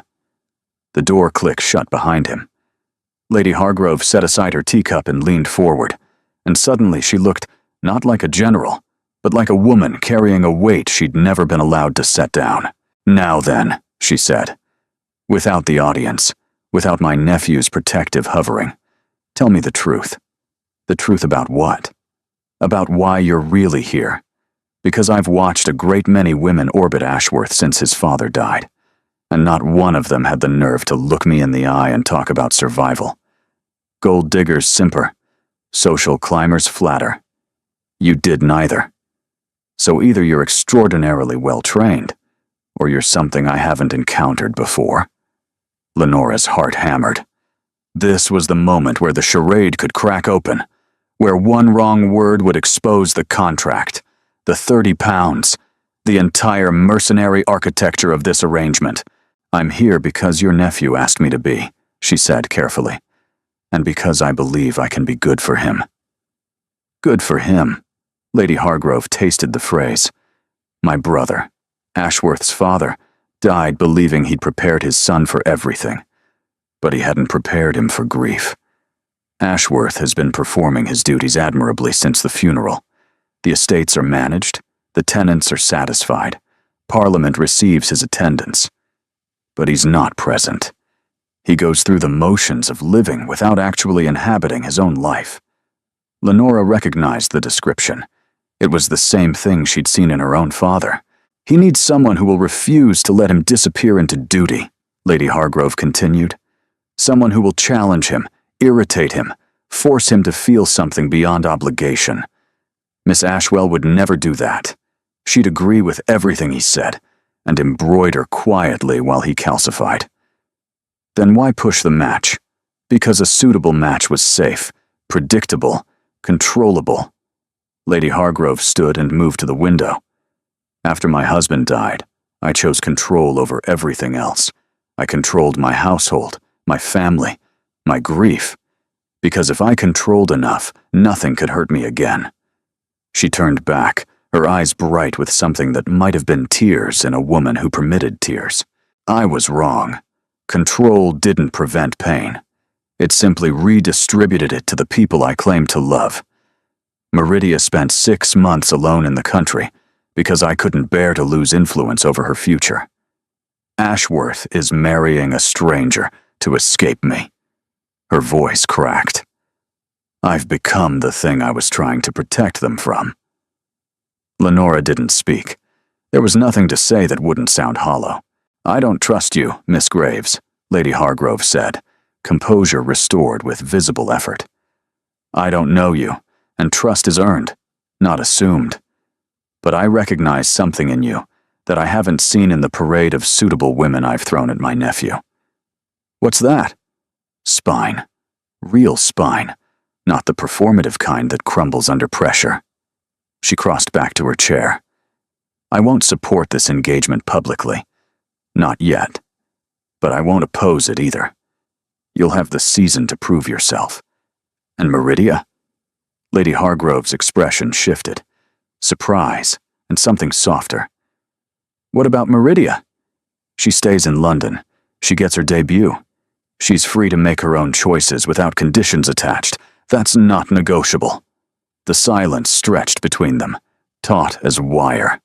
The door clicked shut behind him. Lady Hargrove set aside her teacup and leaned forward, and suddenly she looked not like a general, but like a woman carrying a weight she'd never been allowed to set down. Now then, she said, without the audience, without my nephew's protective hovering, tell me the truth. The truth about what? About why you're really here. Because I've watched a great many women orbit Ashworth since his father died, and not one of them had the nerve to look me in the eye and talk about survival. Gold diggers simper, social climbers flatter. You did neither. So either you're extraordinarily well-trained, or you're something I haven't encountered before. Lenora's heart hammered. This was the moment where the charade could crack open, where one wrong word would expose the contract, the 30 pounds, the entire mercenary architecture of this arrangement. I'm here because your nephew asked me to be, she said carefully, and because I believe I can be good for him. Good for him. Lady Hargrove tasted the phrase. My brother, Ashworth's father, died believing he'd prepared his son for everything. But he hadn't prepared him for grief. Ashworth has been performing his duties admirably since the funeral. The estates are managed, the tenants are satisfied, Parliament receives his attendance. But he's not present. He goes through the motions of living without actually inhabiting his own life. Lenora recognized the description. It was the same thing she'd seen in her own father. He needs someone who will refuse to let him disappear into duty, Lady Hargrove continued. Someone who will challenge him, irritate him, force him to feel something beyond obligation. Miss Ashwell would never do that. She'd agree with everything he said, and embroider quietly while he calcified. Then why push the match? Because a suitable match was safe, predictable, controllable. Lady Hargrove stood and moved to the window. After my husband died, I chose control over everything else. I controlled my household, my family, my grief. Because if I controlled enough, nothing could hurt me again. She turned back, her eyes bright with something that might have been tears in a woman who permitted tears. I was wrong. Control didn't prevent pain. It simply redistributed it to the people I claimed to love. Meridia spent 6 months alone in the country because I couldn't bear to lose influence over her future. Ashworth is marrying a stranger to escape me. Her voice cracked. I've become the thing I was trying to protect them from. Lenora didn't speak. There was nothing to say that wouldn't sound hollow. I don't trust you, Miss Graves, Lady Hargrove said, composure restored with visible effort. I don't know you, and trust is earned, not assumed. But I recognize something in you that I haven't seen in the parade of suitable women I've thrown at my nephew. What's that? Spine. Real spine, not the performative kind that crumbles under pressure. She crossed back to her chair. I won't support this engagement publicly. Not yet. But I won't oppose it either. You'll have the season to prove yourself. And Meridia? Lady Hargrove's expression shifted. Surprise, and something softer. What about Meridia? She stays in London. She gets her debut. She's free to make her own choices without conditions attached. That's not negotiable. The silence stretched between them, taut as wire.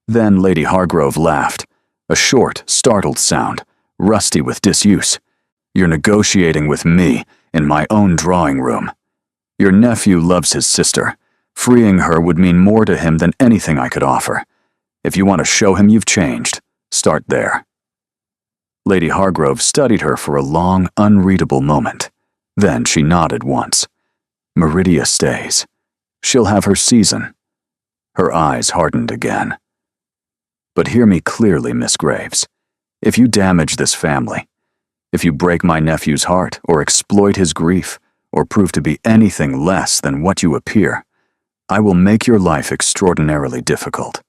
Then Lady Hargrove laughed, a short, startled sound, rusty with disuse. You're negotiating with me in my own drawing room. Your nephew loves his sister. Freeing her would mean more to him than anything I could offer. If you want to show him you've changed, start there. Lady Hargrove studied her for a long, unreadable moment. Then she nodded once. Meridia stays. She'll have her season. Her eyes hardened again. But hear me clearly, Miss Graves. If you damage this family, if you break my nephew's heart or exploit his grief, or prove to be anything less than what you appear, I will make your life extraordinarily difficult.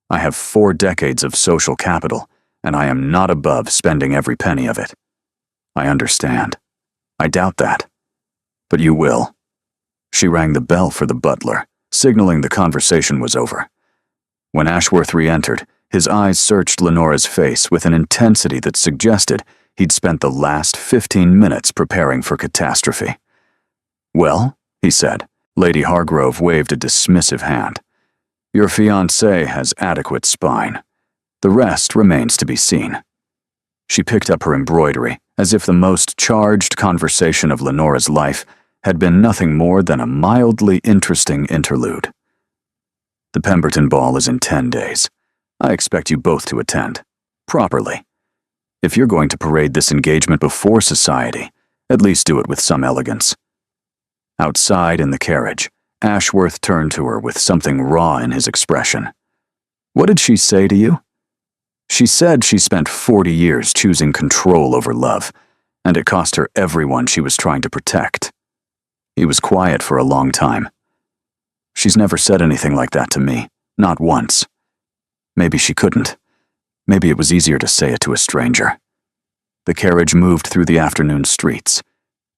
I have 4 decades of social capital, and I am not above spending every penny of it. I understand. I doubt that. But you will. She rang the bell for the butler, signaling the conversation was over. When Ashworth re-entered, his eyes searched Lenora's face with an intensity that suggested he'd spent the last 15 minutes preparing for catastrophe. Well, he said. Lady Hargrove waved a dismissive hand. Your fiancé has adequate spine. The rest remains to be seen. She picked up her embroidery, as if the most charged conversation of Lenora's life had been nothing more than a mildly interesting interlude. The Pemberton Ball is in 10 days. I expect you both to attend. Properly. If you're going to parade this engagement before society, at least do it with some elegance. Outside in the carriage, Ashworth turned to her with something raw in his expression. What did she say to you? She said she spent 40 years choosing control over love, and it cost her everyone she was trying to protect. He was quiet for a long time. She's never said anything like that to me, not once. Maybe she couldn't. Maybe it was easier to say it to a stranger. The carriage moved through the afternoon streets.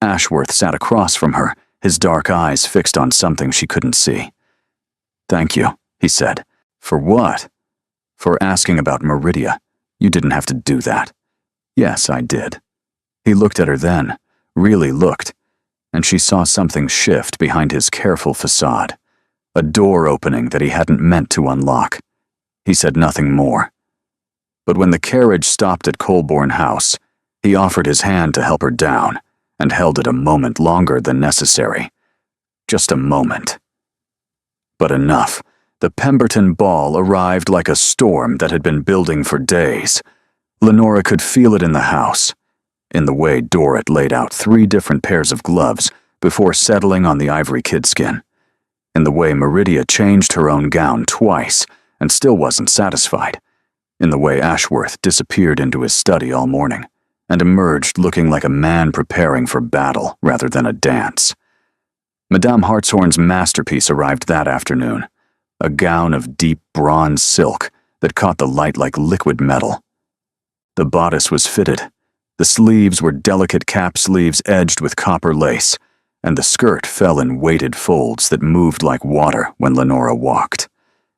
Ashworth sat across from her, his dark eyes fixed on something she couldn't see. "Thank you," he said. "For what?" "For asking about Meridia. You didn't have to do that." "Yes, I did." He looked at her then, really looked, and she saw something shift behind his careful facade, a door opening that he hadn't meant to unlock. He said nothing more. But when the carriage stopped at Colborne House, he offered his hand to help her down, and held it a moment longer than necessary. Just a moment. But enough. The Pemberton ball arrived like a storm that had been building for days. Lenora could feel it in the house, in the way Dorrit laid out 3 different pairs of gloves before settling on the ivory kidskin, in the way Meridia changed her own gown twice and still wasn't satisfied, in the way Ashworth disappeared into his study all morning and emerged looking like a man preparing for battle rather than a dance. Madame Hartshorn's masterpiece arrived that afternoon, a gown of deep bronze silk that caught the light like liquid metal. The bodice was fitted, the sleeves were delicate cap sleeves edged with copper lace, and the skirt fell in weighted folds that moved like water when Lenora walked.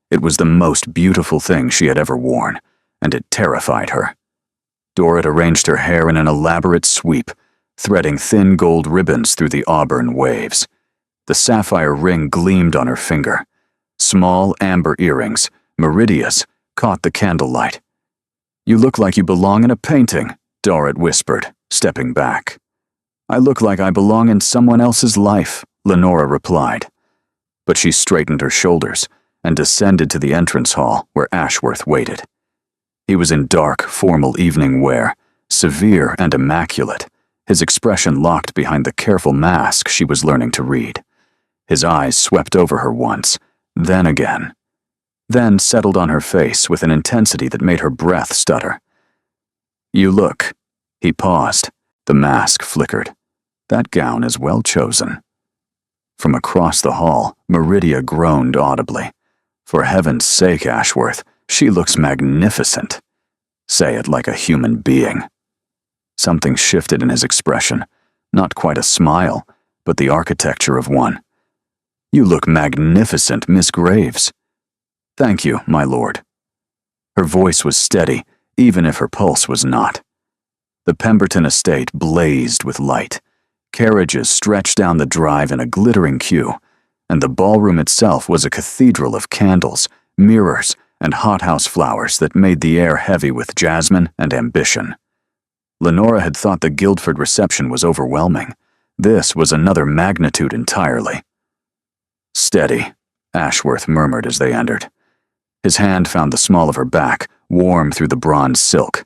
It was the most beautiful thing she had ever worn, and it terrified her. Dorrit arranged her hair in an elaborate sweep, threading thin gold ribbons through the auburn waves. The sapphire ring gleamed on her finger. Small amber earrings, Meridia's, caught the candlelight. "You look like you belong in a painting," Dorrit whispered, stepping back. "I look like I belong in someone else's life," Lenora replied. But she straightened her shoulders and descended to the entrance hall where Ashworth waited. He was in dark, formal evening wear, severe and immaculate, his expression locked behind the careful mask she was learning to read. His eyes swept over her once, then again, then settled on her face with an intensity that made her breath stutter. "You look." He paused. The mask flickered. "That gown is well chosen." From across the hall, Meridia groaned audibly. "For heaven's sake, Ashworth, she looks magnificent." "Say it like a human being." Something shifted in his expression, not quite a smile, but the architecture of one. "You look magnificent, Miss Graves." "Thank you, my lord." Her voice was steady, even if her pulse was not. The Pemberton estate blazed with light. Carriages stretched down the drive in a glittering queue, and the ballroom itself was a cathedral of candles, mirrors, and hothouse flowers that made the air heavy with jasmine and ambition. Lenora had thought the Guildford reception was overwhelming. This was another magnitude entirely. "Steady," Ashworth murmured as they entered. His hand found the small of her back, warm through the bronze silk.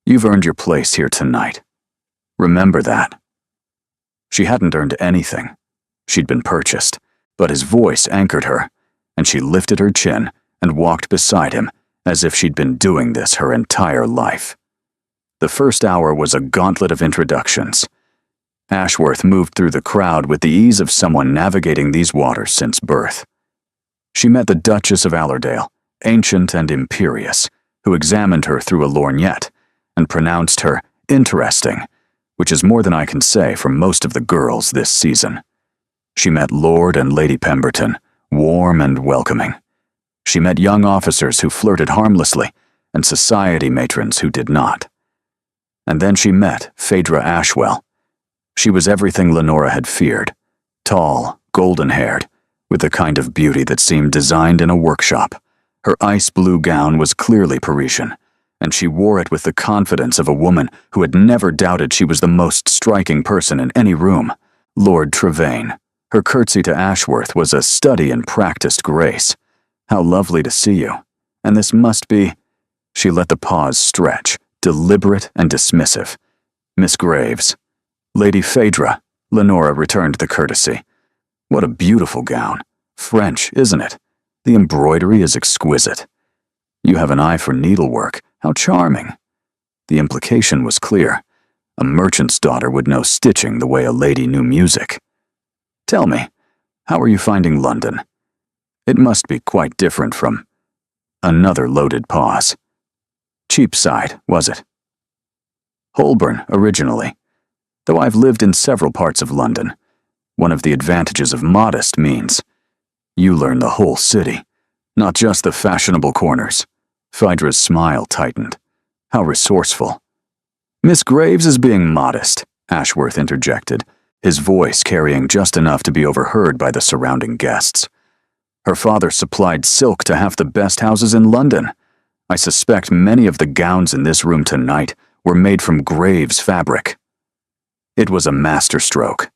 "You've earned your place here tonight. Remember that." She hadn't earned anything. She'd been purchased, but his voice anchored her, and she lifted her chin and walked beside him as if she'd been doing this her entire life. The first hour was a gauntlet of introductions. Ashworth moved through the crowd with the ease of someone navigating these waters since birth. She met the Duchess of Allerdale, ancient and imperious, who examined her through a lorgnette and pronounced her interesting, which is more than I can say for most of the girls this season. She met Lord and Lady Pemberton, warm and welcoming. She met young officers who flirted harmlessly and society matrons who did not. And then she met Phaedra Ashwell. She was everything Lenora had feared, tall, golden-haired, with the kind of beauty that seemed designed in a workshop. Her ice blue gown was clearly Parisian, and she wore it with the confidence of a woman who had never doubted she was the most striking person in any room. Lord Trevane. Her curtsy to Ashworth was a study in practiced grace. "How lovely to see you. And this must be—" She let the pause stretch, deliberate and dismissive. "Miss Graves." "Lady Phaedra," Lenora returned the courtesy. "What a beautiful gown. French, isn't it? The embroidery is exquisite. You have an eye for needlework. How charming." The implication was clear. A merchant's daughter would know stitching the way a lady knew music. "Tell me, how are you finding London? It must be quite different from—" Another loaded pause. "Cheapside, was it?" "Holborn, originally. Though I've lived in several parts of London. One of the advantages of modest means." You learn the whole city, not just the fashionable corners. Phaedra's smile tightened. How resourceful. Miss Graves is being modest, Ashworth interjected, his voice carrying just enough to be overheard by the surrounding guests. Her father supplied silk to half the best houses in London. I suspect many of the gowns in this room tonight were made from Graves fabric. It was a masterstroke.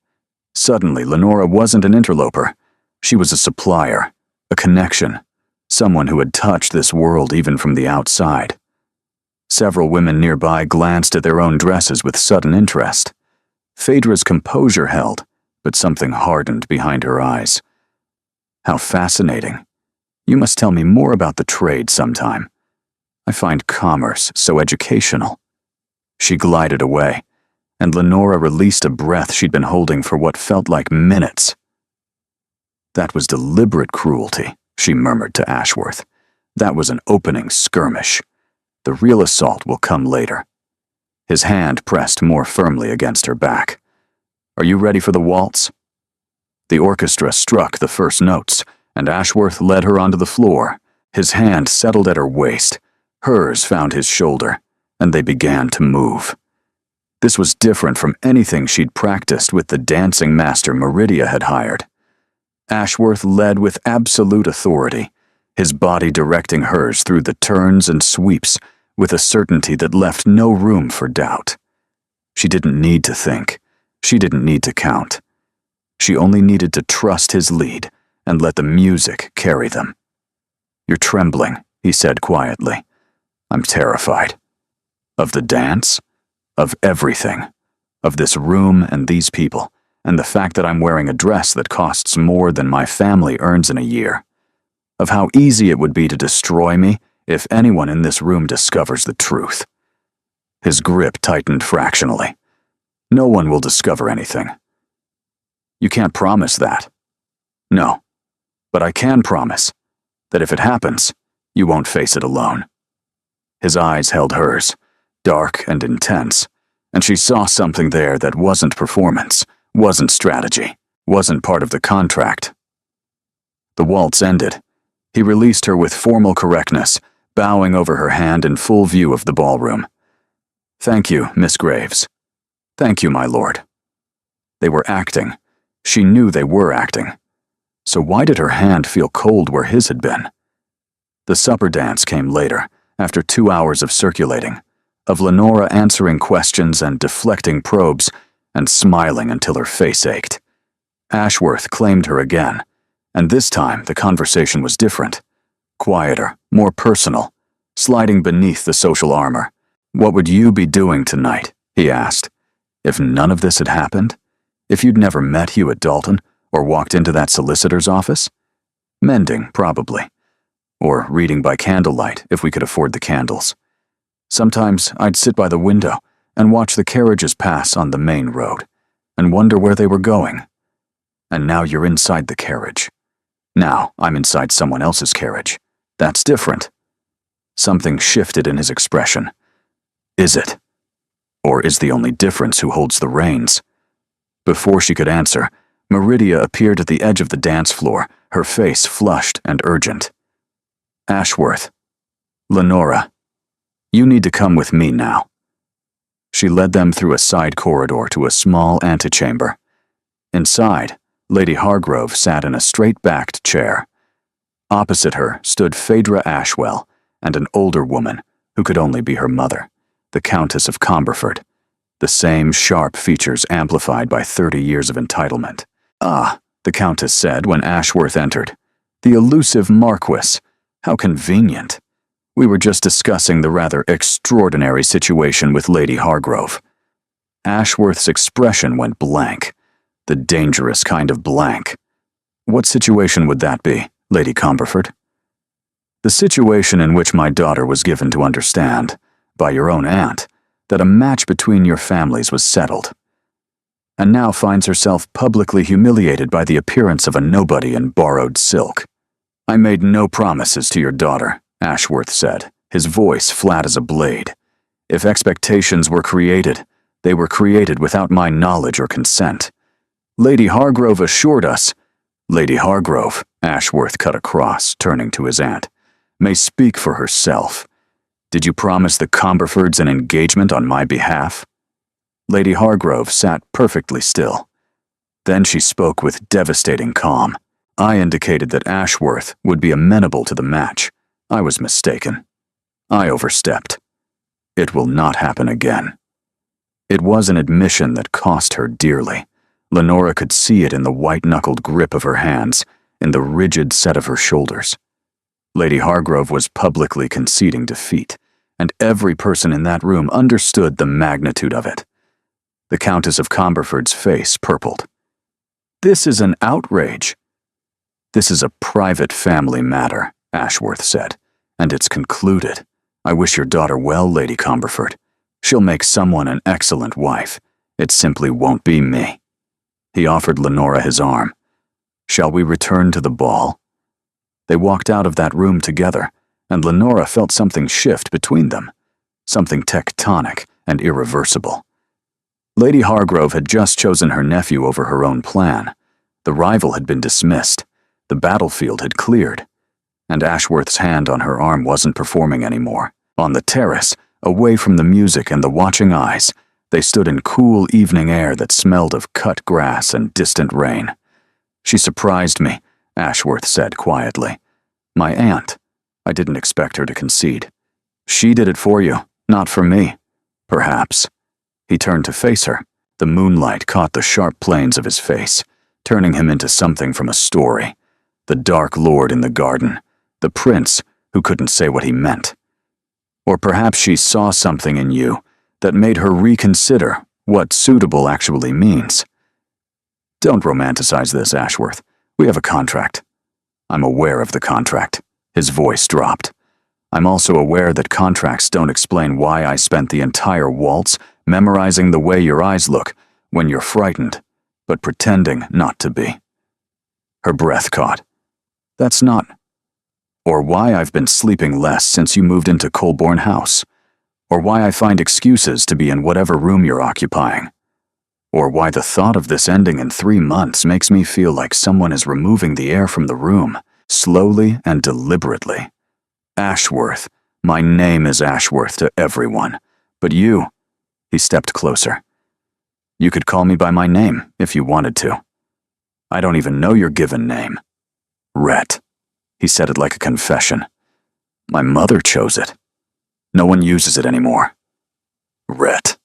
Suddenly, Lenora wasn't an interloper. She was a supplier, a connection, someone who had touched this world even from the outside. Several women nearby glanced at their own dresses with sudden interest. Phaedra's composure held, but something hardened behind her eyes. How fascinating. You must tell me more about the trade sometime. I find commerce so educational. She glided away, and Lenora released a breath she'd been holding for what felt like minutes. That was deliberate cruelty, she murmured to Ashworth. That was an opening skirmish. The real assault will come later. His hand pressed more firmly against her back. Are you ready for the waltz? The orchestra struck the first notes, and Ashworth led her onto the floor. His hand settled at her waist. Hers found his shoulder, and they began to move. This was different from anything she'd practiced with the dancing master Meridia had hired. Ashworth led with absolute authority, his body directing hers through the turns and sweeps with a certainty that left no room for doubt. She didn't need to think. She didn't need to count. She only needed to trust his lead and let the music carry them. You're trembling, he said quietly. I'm terrified. Of the dance? Of everything. Of this room and these people, and the fact that I'm wearing a dress that costs more than my family earns in a year. Of how easy it would be to destroy me if anyone in this room discovers the truth. His grip tightened fractionally. No one will discover anything. You can't promise that. No, but I can promise that if it happens, you won't face it alone. His eyes held hers, dark and intense, and she saw something there that wasn't performance, wasn't strategy, wasn't part of the contract. The waltz ended. He released her with formal correctness, bowing over her hand in full view of the ballroom. Thank you, Miss Graves. Thank you, my lord. They were acting. She knew they were acting. So why did her hand feel cold where his had been? The supper dance came later, after 2 hours of circulating, of Lenora answering questions and deflecting probes, and smiling until her face ached. Ashworth claimed her again, and this time the conversation was different. Quieter, more personal, sliding beneath the social armor. What would you be doing tonight, he asked, if none of this had happened? If you'd never met Hewitt Dalton, or walked into that solicitor's office? Mending, probably. Or reading by candlelight, if we could afford the candles. Sometimes I'd sit by the window and watch the carriages pass on the main road, and wonder where they were going. And now you're inside the carriage. Now I'm inside someone else's carriage. That's different. Something shifted in his expression. Is it? Or is the only difference who holds the reins? Before she could answer, Meridia appeared at the edge of the dance floor, her face flushed and urgent. Ashworth. Lenora. You need to come with me now. She led them through a side corridor to a small antechamber. Inside, Lady Hargrove sat in a straight-backed chair. Opposite her stood Phaedra Ashwell and an older woman who could only be her mother, the Countess of Comberford, the same sharp features amplified by 30 years of entitlement. Ah, the Countess said when Ashworth entered. The elusive Marquis. How convenient. We were just discussing the rather extraordinary situation with Lady Hargrove. Ashworth's expression went blank, the dangerous kind of blank. What situation would that be, Lady Comberford? The situation in which my daughter was given to understand, by your own aunt, that a match between your families was settled, and now finds herself publicly humiliated by the appearance of a nobody in borrowed silk. I made no promises to your daughter, Ashworth said, his voice flat as a blade. If expectations were created, they were created without my knowledge or consent. Lady Hargrove assured us, Lady Hargrove, Ashworth cut across, turning to his aunt, may speak for herself. Did you promise the Comberfords an engagement on my behalf? Lady Hargrove sat perfectly still. Then she spoke with devastating calm. I indicated that Ashworth would be amenable to the match. I was mistaken. I overstepped. It will not happen again. It was an admission that cost her dearly. Lenora could see it in the white-knuckled grip of her hands, in the rigid set of her shoulders. Lady Hargrove was publicly conceding defeat, and every person in that room understood the magnitude of it. The Countess of Comberford's face purpled. This is an outrage. This is a private family matter, Ashworth said, and it's concluded. I wish your daughter well, Lady Comberford. She'll make someone an excellent wife. It simply won't be me. He offered Lenora his arm. Shall we return to the ball? They walked out of that room together, and Lenora felt something shift between them, something tectonic and irreversible. Lady Hargrove had just chosen her nephew over her own plan. The rival had been dismissed. The battlefield had cleared, and Ashworth's hand on her arm wasn't performing anymore. On the terrace, away from the music and the watching eyes, they stood in cool evening air that smelled of cut grass and distant rain. She surprised me, Ashworth said quietly. My aunt. I didn't expect her to concede. She did it for you, not for me. Perhaps. He turned to face her. The moonlight caught the sharp planes of his face, turning him into something from a story. The Dark Lord in the garden, the prince who couldn't say what he meant. Or perhaps she saw something in you that made her reconsider what suitable actually means. Don't romanticize this, Ashworth. We have a contract. I'm aware of the contract. His voice dropped. I'm also aware that contracts don't explain why I spent the entire waltz memorizing the way your eyes look when you're frightened, but pretending not to be. Her breath caught. That's not. Or why I've been sleeping less since you moved into Colborne House. Or why I find excuses to be in whatever room you're occupying. Or why the thought of this ending in 3 months makes me feel like someone is removing the air from the room, slowly and deliberately. Ashworth. My name is Ashworth to everyone. But you. He stepped closer. You could call me by my name if you wanted to. I don't even know your given name. Rhett. He said it like a confession. My mother chose it. No one uses it anymore. Rhett.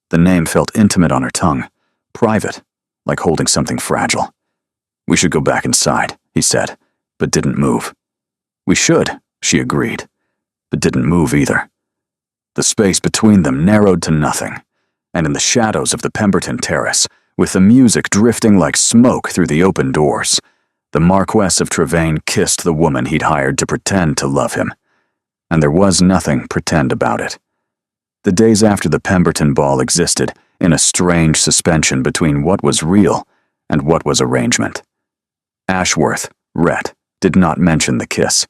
The name felt intimate on her tongue, private, like holding something fragile. We should go back inside, he said, but didn't move. We should, she agreed, but didn't move either. The space between them narrowed to nothing, and in the shadows of the Pemberton terrace, with the music drifting like smoke through the open doors, the Marquess of Trevane kissed the woman he'd hired to pretend to love him. And there was nothing pretend about it. The days after the Pemberton ball existed in a strange suspension between what was real and what was arrangement. Ashworth, Rhett, did not mention the kiss.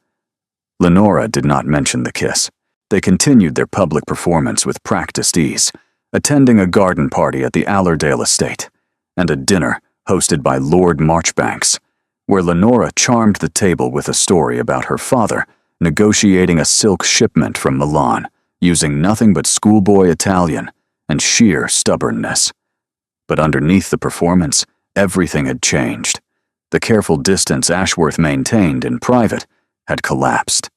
Lenora did not mention the kiss. They continued their public performance with practiced ease, attending a garden party at the Allerdale estate, and a dinner hosted by Lord Marchbanks, where Lenora charmed the table with a story about her father negotiating a silk shipment from Milan, using nothing but schoolboy Italian and sheer stubbornness. But underneath the performance, everything had changed. The careful distance Ashworth maintained in private had collapsed.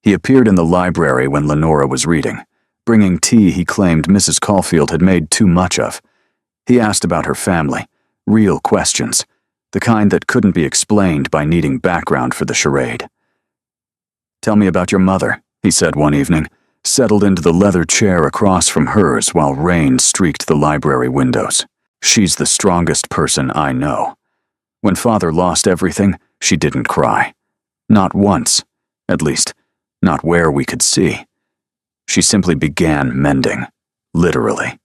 He appeared in the library when Lenora was reading, bringing tea he claimed Mrs. Caulfield had made too much of. He asked about her family, real questions, the kind that couldn't be explained by needing background for the charade. Tell me about your mother, he said one evening, settled into the leather chair across from hers while rain streaked the library windows. She's the strongest person I know. When Father lost everything, she didn't cry. Not once. At least, not where we could see. She simply began mending, literally.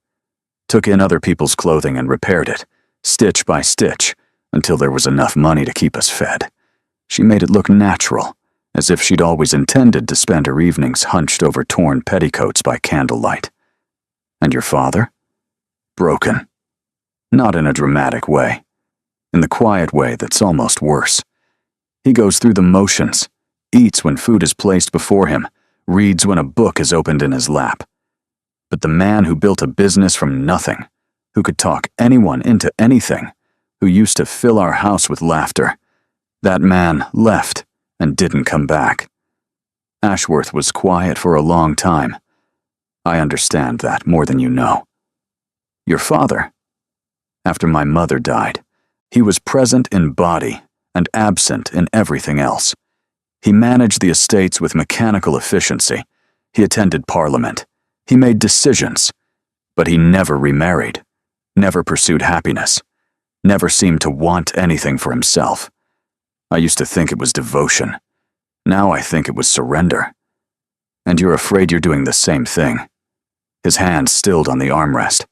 Took in other people's clothing and repaired it, stitch by stitch, until there was enough money to keep us fed. She made it look natural, as if she'd always intended to spend her evenings hunched over torn petticoats by candlelight. And your father? Broken. Not in a dramatic way. in the quiet way that's almost worse. He goes through the motions, eats when food is placed before him, reads when a book is opened in his lap. But the man who built a business from nothing, who could talk anyone into anything, who used to fill our house with laughter, that man left and didn't come back. Ashworth was quiet for a long time. I understand that more than you know. Your father, after my mother died, he was present in body and absent in everything else. He managed the estates with mechanical efficiency. He attended Parliament. He made decisions. But he never remarried, never pursued happiness, never seemed to want anything for himself. I used to think it was devotion. Now I think it was surrender. And you're afraid you're doing the same thing. His hand stilled on the armrest.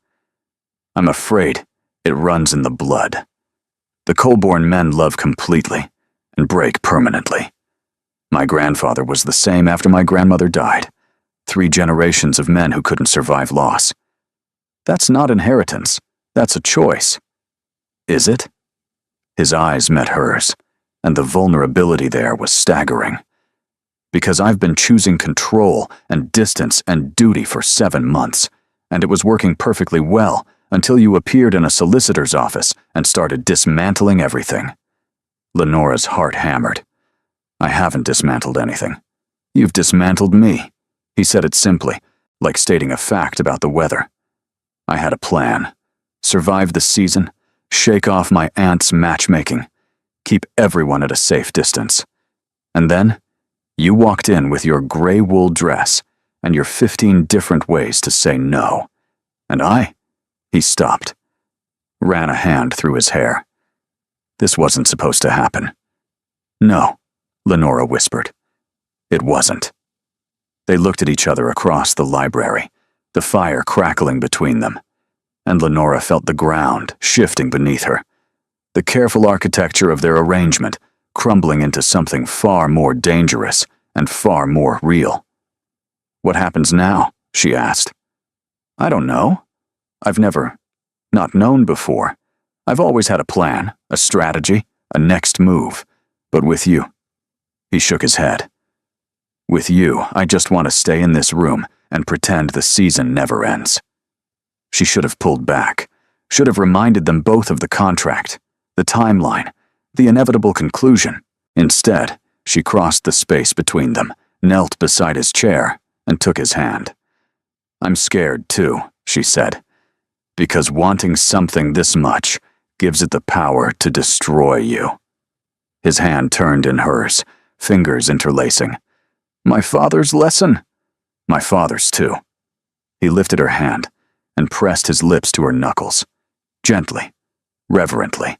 I'm afraid it runs in the blood. The Colborne men love completely and break permanently. My grandfather was the same after my grandmother died. 3 generations of men who couldn't survive loss. That's not inheritance. That's a choice. Is it? His eyes met hers, and the vulnerability there was staggering. Because I've been choosing control and distance and duty for 7 months, and it was working perfectly well until you appeared in a solicitor's office and started dismantling everything. Lenora's heart hammered. I haven't dismantled anything. You've dismantled me. He said it simply, like stating a fact about the weather. I had a plan. Survive the season, shake off my aunt's matchmaking, keep everyone at a safe distance. And then, you walked in with your gray wool dress and your 15 different ways to say no. And he stopped, ran a hand through his hair. This wasn't supposed to happen. No, Lenora whispered. It wasn't. They looked at each other across the library, the fire crackling between them, and Lenora felt the ground shifting beneath her, the careful architecture of their arrangement crumbling into something far more dangerous and far more real. What happens now? She asked. I don't know. I've never not known before. I've always had a plan, a strategy, a next move. But with you, he shook his head. With you, I just want to stay in this room and pretend the season never ends. She should have pulled back, should have reminded them both of the contract, the timeline, the inevitable conclusion. Instead, she crossed the space between them, knelt beside his chair, and took his hand. I'm scared too, she said, because wanting something this much gives it the power to destroy you. His hand turned in hers, fingers interlacing. My father's lesson? My father's too. He lifted her hand and pressed his lips to her knuckles, gently, reverently,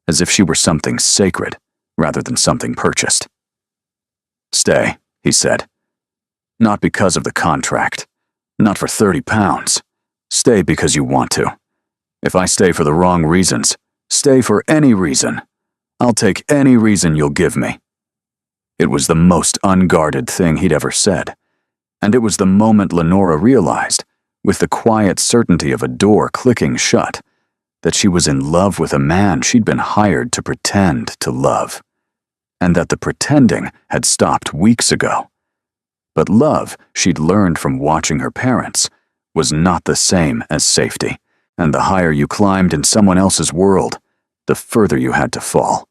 as if she were something sacred rather than something purchased. Stay, he said. Not because of the contract. Not for 30 pounds. Stay because you want to. If I stay for the wrong reasons, stay for any reason. I'll take any reason you'll give me. It was the most unguarded thing he'd ever said, and it was the moment Lenora realized, with the quiet certainty of a door clicking shut, that she was in love with a man she'd been hired to pretend to love, and that the pretending had stopped weeks ago. But love, she'd learned from watching her parents, was not the same as safety, and the higher you climbed in someone else's world, the further you had to fall.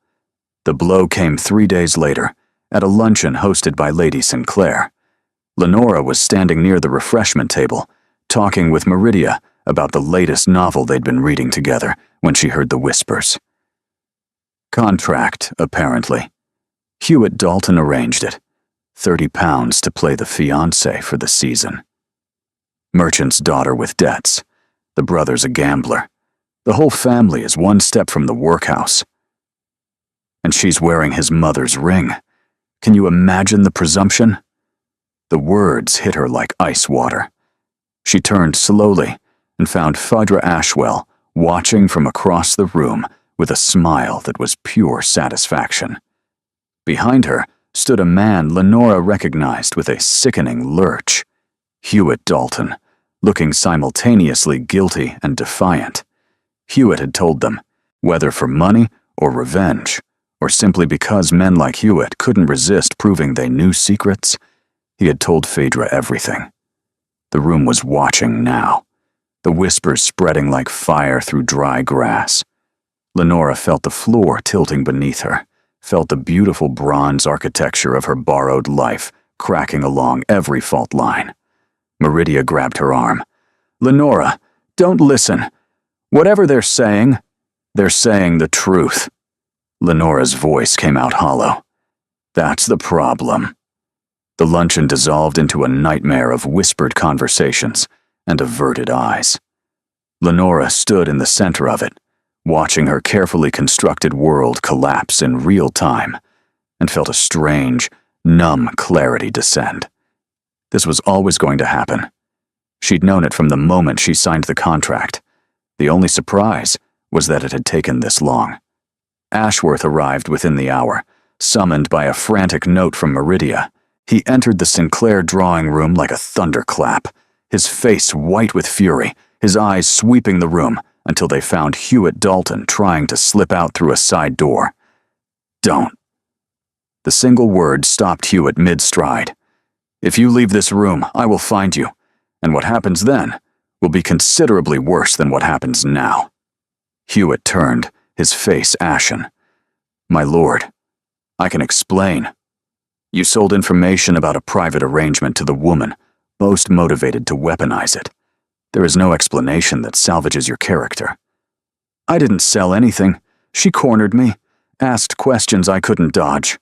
The blow came 3 days later, at a luncheon hosted by Lady Sinclair. Lenora was standing near the refreshment table, talking with Meridia about the latest novel they'd been reading together when she heard the whispers. Contract, apparently. Hewitt Dalton arranged it. 30 pounds to play the fiancé for the season. Merchant's daughter with debts. The brother's a gambler. The whole family is one step from the workhouse. And she's wearing his mother's ring. Can you imagine the presumption? The words hit her like ice water. She turned slowly and found Phaedra Ashwell watching from across the room with a smile that was pure satisfaction. Behind her stood a man Lenora recognized with a sickening lurch. Hewitt Dalton, looking simultaneously guilty and defiant. Hewitt had told them, whether for money or revenge, or simply because men like Hewitt couldn't resist proving they knew secrets, he had told Phaedra everything. The room was watching now, the whispers spreading like fire through dry grass. Lenora felt the floor tilting beneath her, felt the beautiful bronze architecture of her borrowed life cracking along every fault line. Meridia grabbed her arm. "Lenora, don't listen. Whatever they're saying the truth." Lenora's voice came out hollow. "That's the problem." The luncheon dissolved into a nightmare of whispered conversations and averted eyes. Lenora stood in the center of it, watching her carefully constructed world collapse in real time, and felt a strange, numb clarity descend. This was always going to happen. She'd known it from the moment she signed the contract. The only surprise was that it had taken this long. Ashworth arrived within the hour, summoned by a frantic note from Meridia. He entered the Sinclair drawing room like a thunderclap, his face white with fury, his eyes sweeping the room until they found Hewitt Dalton trying to slip out through a side door. "Don't." The single word stopped Hewitt mid-stride. "If you leave this room, I will find you, and what happens then will be considerably worse than what happens now." Hewitt turned, his face ashen. "My lord, I can explain. You sold information about a private arrangement to the woman, most motivated to weaponize it. There is no explanation that salvages your character." "I didn't sell anything. She cornered me, asked questions I couldn't dodge."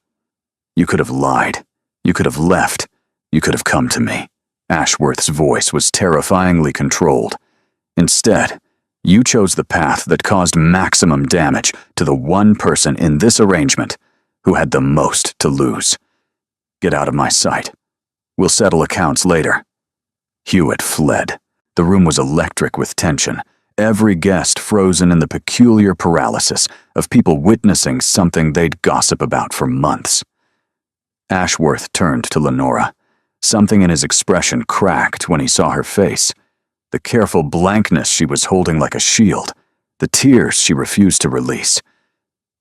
"You could have lied. You could have left. You could have come to me." Ashworth's voice was terrifyingly controlled. "Instead, you chose the path that caused maximum damage to the one person in this arrangement who had the most to lose. Get out of my sight. We'll settle accounts later." Hewitt fled. The room was electric with tension, every guest frozen in the peculiar paralysis of people witnessing something they'd gossip about for months. Ashworth turned to Lenora. Something in his expression cracked when he saw her face. The careful blankness she was holding like a shield, the tears she refused to release.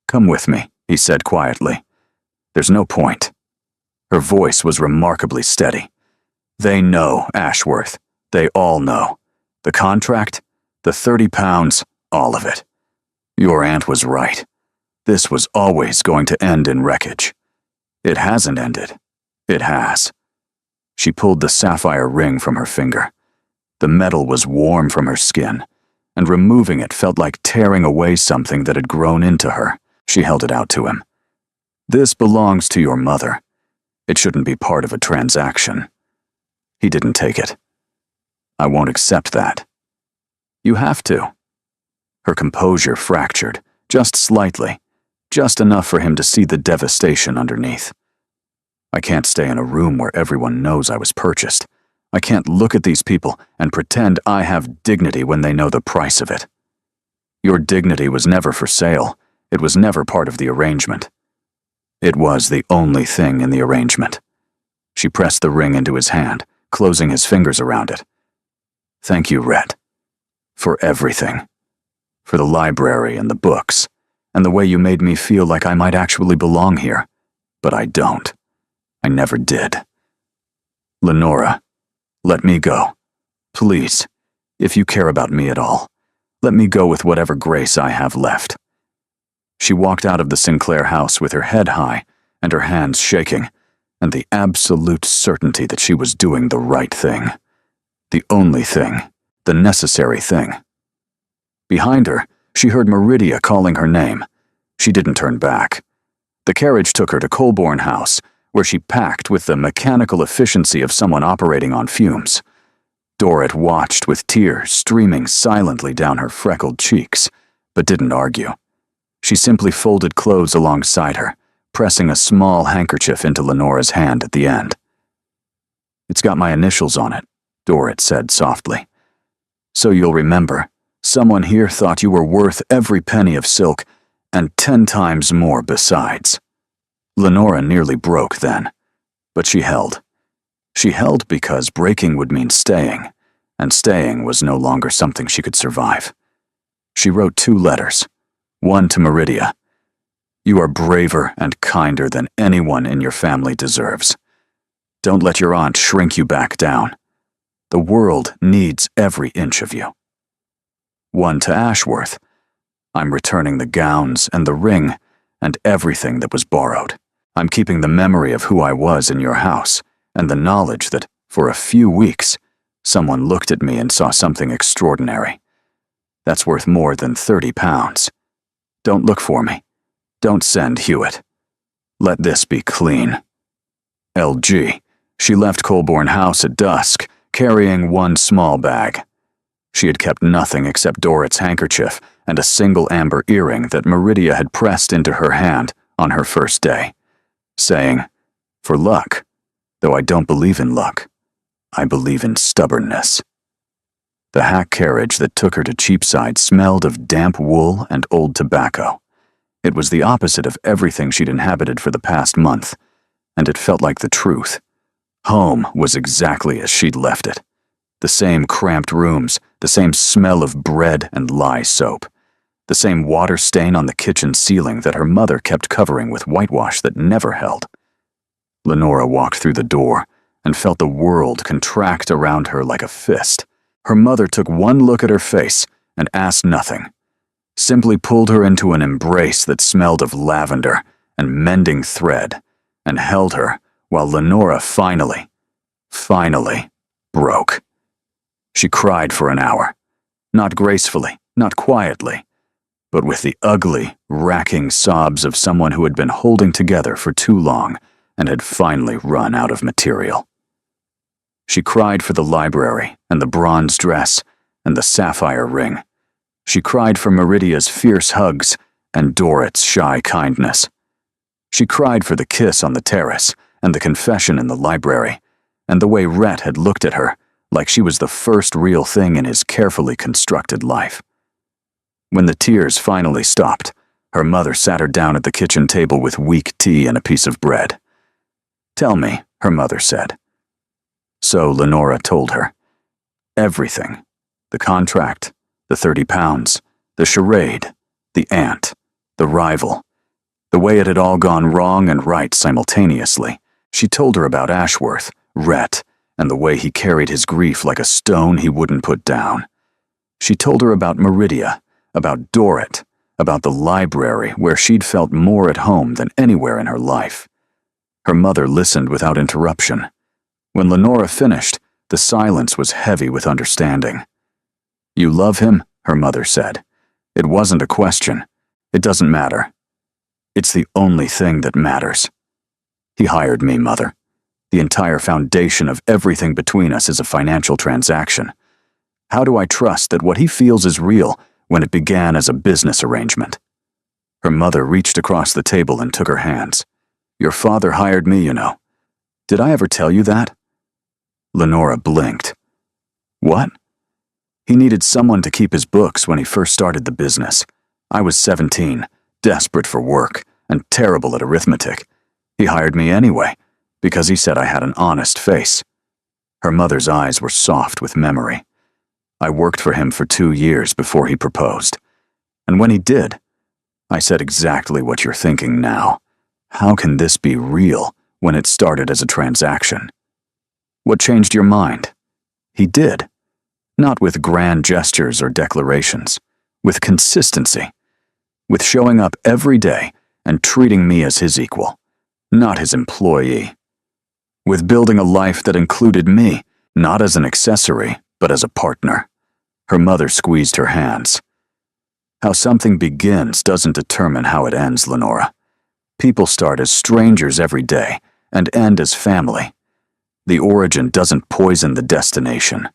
"Come with me," he said quietly. "There's no point." Her voice was remarkably steady. "They know, Ashworth. They all know. The contract, the 30 pounds, all of it. Your aunt was right. This was always going to end in wreckage. It hasn't ended. It has." She pulled the sapphire ring from her finger. The metal was warm from her skin, and removing it felt like tearing away something that had grown into her. She held it out to him. "This belongs to your mother. It shouldn't be part of a transaction." He didn't take it. "I won't accept that." "You have to." Her composure fractured, just slightly, just enough for him to see the devastation underneath. "I can't stay in a room where everyone knows I was purchased. I can't look at these people and pretend I have dignity when they know the price of it. Your dignity was never for sale. It was never part of the arrangement." It was the only thing in the arrangement. She pressed the ring into his hand, closing his fingers around it. "Thank you, Rhett. For everything. For the library and the books, and the way you made me feel like I might actually belong here. But I don't. I never did. Lenora, let me go. Please, if you care about me at all, let me go with whatever grace I have left." She walked out of the Sinclair house with her head high and her hands shaking, and the absolute certainty that she was doing the right thing. The only thing, the necessary thing. Behind her, she heard Meridia calling her name. She didn't turn back. The carriage took her to Colborne House, where she packed with the mechanical efficiency of someone operating on fumes. Dorrit watched with tears streaming silently down her freckled cheeks, but didn't argue. She simply folded clothes alongside her, pressing a small handkerchief into Lenora's hand at the end. "It's got my initials on it," Dorrit said softly. "So you'll remember, someone here thought you were worth every penny of silk, and 10 times more besides." Lenora nearly broke then, but she held. She held because breaking would mean staying, and staying was no longer something she could survive. She wrote 2 letters, one to Meridia, You are braver and kinder than anyone in your family deserves. Don't let your aunt shrink you back down. The world needs every inch of you. 1 to Ashworth. I'm returning the gowns and the ring and everything that was borrowed. I'm keeping the memory of who I was in your house and the knowledge that, for a few weeks, someone looked at me and saw something extraordinary. That's worth more than 30 pounds. Don't look for me. Don't send Hewitt. Let this be clean. LG. She left Colborne House at dusk, carrying 1 small bag. She had kept nothing except Dorrit's handkerchief and a single amber earring that Meridia had pressed into her hand on her first day, saying, "For luck, though I don't believe in luck. I believe in stubbornness." The hack carriage that took her to Cheapside smelled of damp wool and old tobacco. It was the opposite of everything she'd inhabited for the past month, and it felt like the truth. Home was exactly as she'd left it. The same cramped rooms, the same smell of bread and lye soap, the same water stain on the kitchen ceiling that her mother kept covering with whitewash that never held. Lenora walked through the door and felt the world contract around her like a fist. Her mother took one look at her face and asked nothing, simply pulled her into an embrace that smelled of lavender and mending thread, and held her while Lenora finally broke. She cried for an hour, not gracefully, not quietly, but with the ugly, racking sobs of someone who had been holding together for too long and had finally run out of material. She cried for the library and the bronze dress and the sapphire ring. She cried for Meridia's fierce hugs and Dorrit's shy kindness. She cried for the kiss on the terrace and the confession in the library, and the way Rhett had looked at her like she was the first real thing in his carefully constructed life. When the tears finally stopped, her mother sat her down at the kitchen table with weak tea and a piece of bread. "Tell me," her mother said. So Lenora told her. Everything. The contract, the 30 pounds, the charade, the aunt, the rival, the way it had all gone wrong and right simultaneously. She told her about Ashworth, Rhett, and the way he carried his grief like a stone he wouldn't put down. She told her about Meridia, about Dorrit, about the library where she'd felt more at home than anywhere in her life. Her mother listened without interruption. When Lenora finished, the silence was heavy with understanding. "You love him?" her mother said. "It wasn't a question. It doesn't matter. It's the only thing that matters. He hired me, Mother. The entire foundation of everything between us is a financial transaction. How do I trust that what he feels is real when it began as a business arrangement?" Her mother reached across the table and took her hands. "Your father hired me, you know. Did I ever tell you that?" Lenora blinked. "What?" "He needed someone to keep his books when he first started the business. I was 17, desperate for work, and terrible at arithmetic. He hired me anyway, because he said I had an honest face." Her mother's eyes were soft with memory. "I worked for him for 2 years before he proposed. And when he did, I said exactly what you're thinking now. How can this be real when it started as a transaction? What changed your mind?" He did. Not with grand gestures or declarations, with consistency, with showing up every day and treating me as his equal, not his employee, with building a life that included me, not as an accessory, but as a partner. Her mother squeezed her hands. "How something begins doesn't determine how it ends, Lenora. People start as strangers every day and end as family. The origin doesn't poison the destination.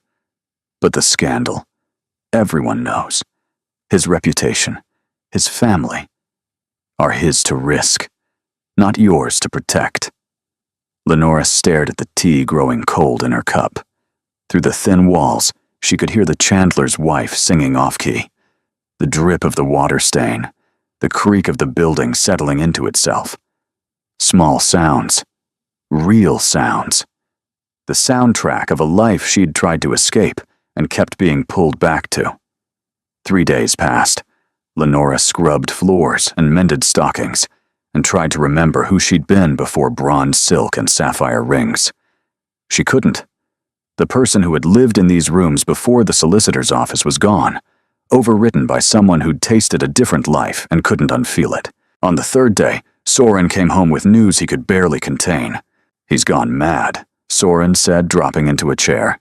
But the scandal, everyone knows. His reputation, his family, are his to risk, not yours to protect." Lenora stared at the tea growing cold in her cup. Through the thin walls, she could hear the chandler's wife singing off-key, the drip of the water stain, the creak of the building settling into itself. Small sounds, real sounds. The soundtrack of a life she'd tried to escape and kept being pulled back to. 3 days passed. Lenora scrubbed floors and mended stockings, and tried to remember who she'd been before bronze silk and sapphire rings. She couldn't. The person who had lived in these rooms before the solicitor's office was gone, overwritten by someone who'd tasted a different life and couldn't unfeel it. On the third day, Soren came home with news he could barely contain. "He's gone mad," Soren said, dropping into a chair.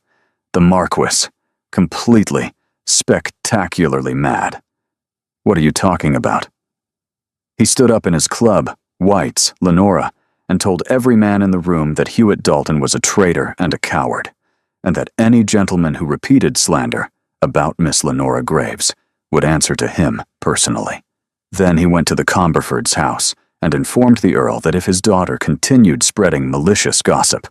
"The Marquis. Completely, spectacularly mad." "What are you talking about?" He stood up in his club, White's, Lenora, and told every man in the room that Hewitt Dalton was a traitor and a coward, and that any gentleman who repeated slander about Miss Lenora Graves would answer to him personally. Then he went to the Comberfords' house and informed the Earl that if his daughter continued spreading malicious gossip,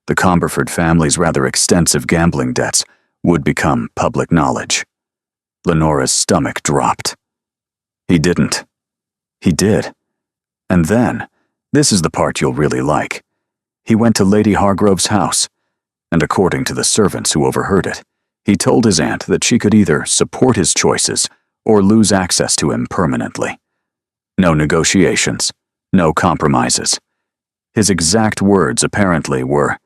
the Comberford family's rather extensive gambling debts would become public knowledge. Lenora's stomach dropped. He didn't. He did. And then, this is the part you'll really like, he went to Lady Hargrove's house, and according to the servants who overheard it, he told his aunt that she could either support his choices or lose access to him permanently. No negotiations, no compromises. His exact words apparently were,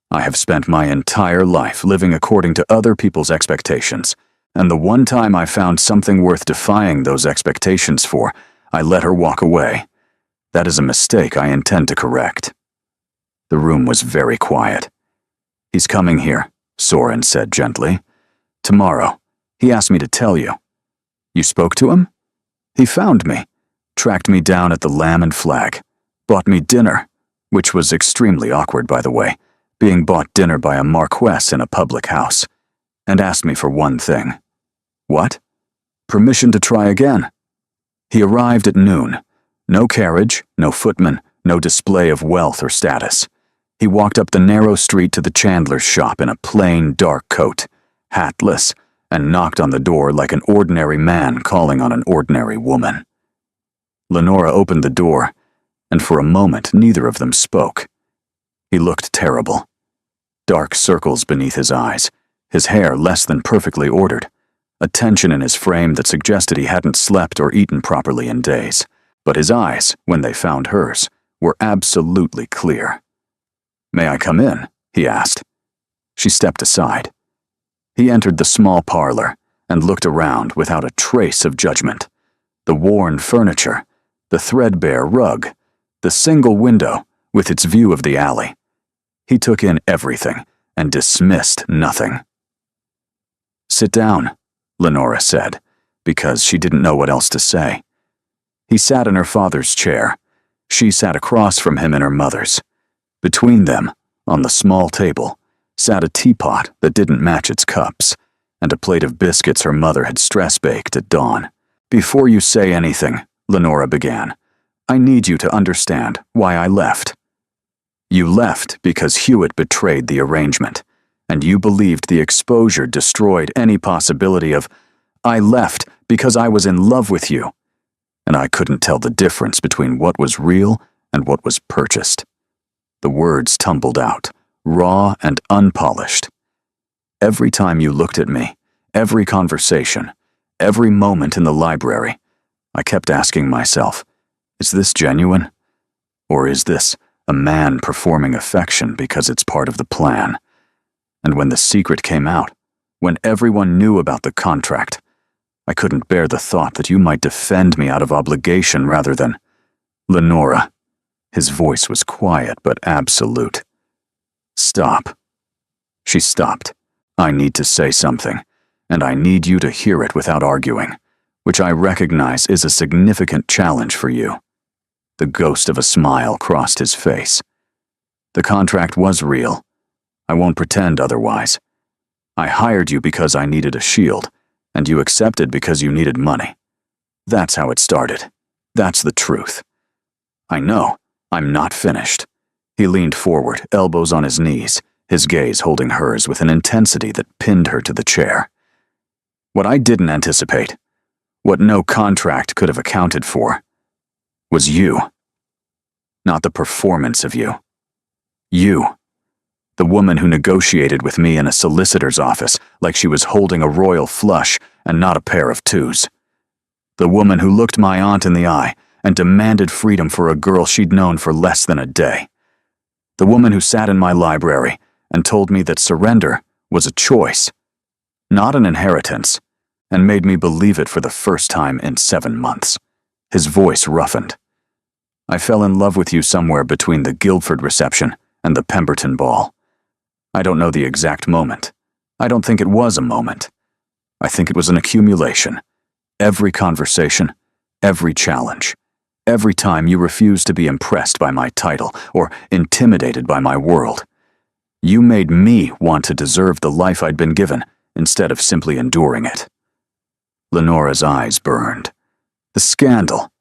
"I have spent my entire life living according to other people's expectations, and the one time I found something worth defying those expectations for, I let her walk away. That is a mistake I intend to correct." The room was very quiet. "He's coming here," Soren said gently. "Tomorrow. He asked me to tell you." "You spoke to him?" "He found me, tracked me down at the Lamb and Flag, bought me dinner, which was extremely awkward, by the way, being bought dinner by a marquess in a public house, and asked me for one thing." "What?" "Permission to try again." He arrived at noon. No carriage, no footman, no display of wealth or status. He walked up the narrow street to the chandler's shop in a plain, dark coat, hatless, and knocked on the door like an ordinary man calling on an ordinary woman. Lenora opened the door, and for a moment neither of them spoke. He looked terrible. Dark circles beneath his eyes, his hair less than perfectly ordered, a tension in his frame that suggested he hadn't slept or eaten properly in days. But his eyes, when they found hers, were absolutely clear. "May I come in?" he asked. She stepped aside. He entered the small parlor and looked around without a trace of judgment. The worn furniture, the threadbare rug, the single window with its view of the alley. He took in everything and dismissed nothing. "Sit down," Lenora said, because she didn't know what else to say. He sat in her father's chair. She sat across from him in her mother's. Between them, on the small table, sat a teapot that didn't match its cups, and a plate of biscuits her mother had stress-baked at dawn. "Before you say anything," Lenora began, "I need you to understand why I left. You left because Hewitt betrayed the arrangement, and you believed the exposure destroyed any possibility of... I left because I was in love with you, and I couldn't tell the difference between what was real and what was purchased." The words tumbled out, raw and unpolished. "Every time you looked at me, every conversation, every moment in the library, I kept asking myself, is this genuine? Or is this a man performing affection because it's part of the plan? And when the secret came out, when everyone knew about the contract, I couldn't bear the thought that you might defend me out of obligation rather than... Lenora." His voice was quiet but absolute. "Stop." She stopped. "I need to say something, and I need you to hear it without arguing, which I recognize is a significant challenge for you." The ghost of a smile crossed his face. "The contract was real. I won't pretend otherwise. I hired you because I needed a shield, and you accepted because you needed money. That's how it started. That's the truth. I know, I'm not finished." He leaned forward, elbows on his knees, his gaze holding hers with an intensity that pinned her to the chair. "What I didn't anticipate, what no contract could have accounted for, was you. Not the performance of you. You. The woman who negotiated with me in a solicitor's office like she was holding a royal flush and not a pair of twos. The woman who looked my aunt in the eye and demanded freedom for a girl she'd known for less than a day. The woman who sat in my library and told me that surrender was a choice, not an inheritance, and made me believe it for the first time in 7 months. His voice roughened. I fell in love with you somewhere between the Guildford reception and the Pemberton ball. I don't know the exact moment. I don't think it was a moment. I think it was an accumulation. Every conversation, every challenge, every time you refused to be impressed by my title or intimidated by my world. You made me want to deserve the life I'd been given instead of simply enduring it. Lenora's eyes burned. The scandal.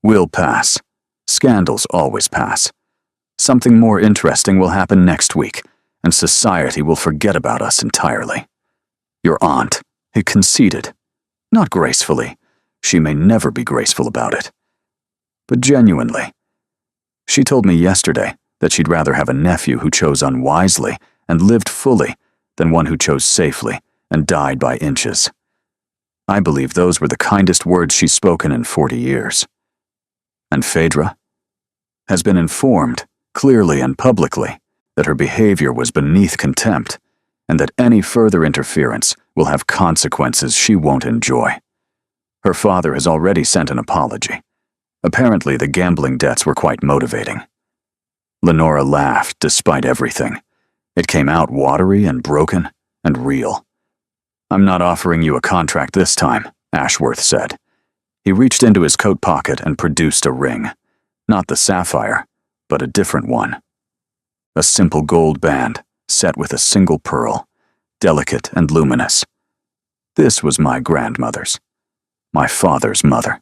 We'll pass. Scandals always pass. Something more interesting will happen next week, and society will forget about us entirely. Your aunt, he conceded. Not gracefully. She may never be graceful about it. But genuinely. She told me yesterday that she'd rather have a nephew who chose unwisely and lived fully than one who chose safely and died by inches. I believe those were the kindest words she's spoken in 40 years. And Phaedra has been informed, clearly and publicly, that her behavior was beneath contempt and that any further interference will have consequences she won't enjoy. Her father has already sent an apology. Apparently, the gambling debts were quite motivating. Lenora laughed despite everything. It came out watery and broken and real. I'm not offering you a contract this time, Ashworth said. He reached into his coat pocket and produced a ring. Not the sapphire, but a different one. A simple gold band, set with a single pearl, delicate and luminous. This was my grandmother's, my father's mother,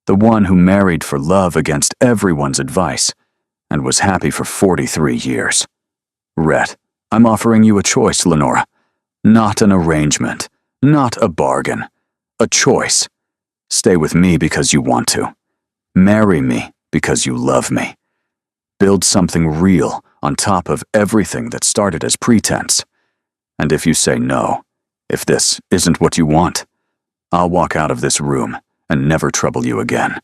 the one who married for love against everyone's advice and was happy for 43 years. Rhett, I'm offering you a choice, Lenora. Not an arrangement, not a bargain, a choice. Stay with me because you want to. Marry me because you love me. Build something real on top of everything that started as pretense. And if you say no, if this isn't what you want, I'll walk out of this room and never trouble you again.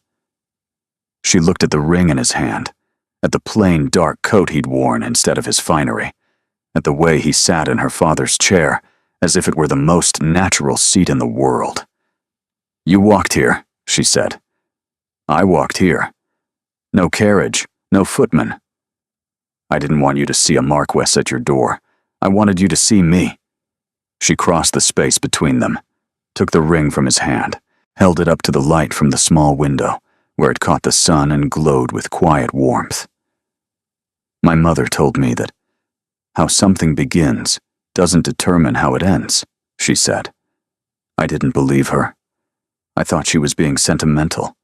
She looked at the ring in his hand, at the plain dark coat he'd worn instead of his finery, at the way he sat in her father's chair as if it were the most natural seat in the world. You walked here, she said. I walked here. No carriage, no footman. I didn't want you to see a marquess at your door. I wanted you to see me. She crossed the space between them, took the ring from his hand, held it up to the light from the small window, where it caught the sun and glowed with quiet warmth. My mother told me that how something begins doesn't determine how it ends, she said. I didn't believe her. I thought she was being sentimental.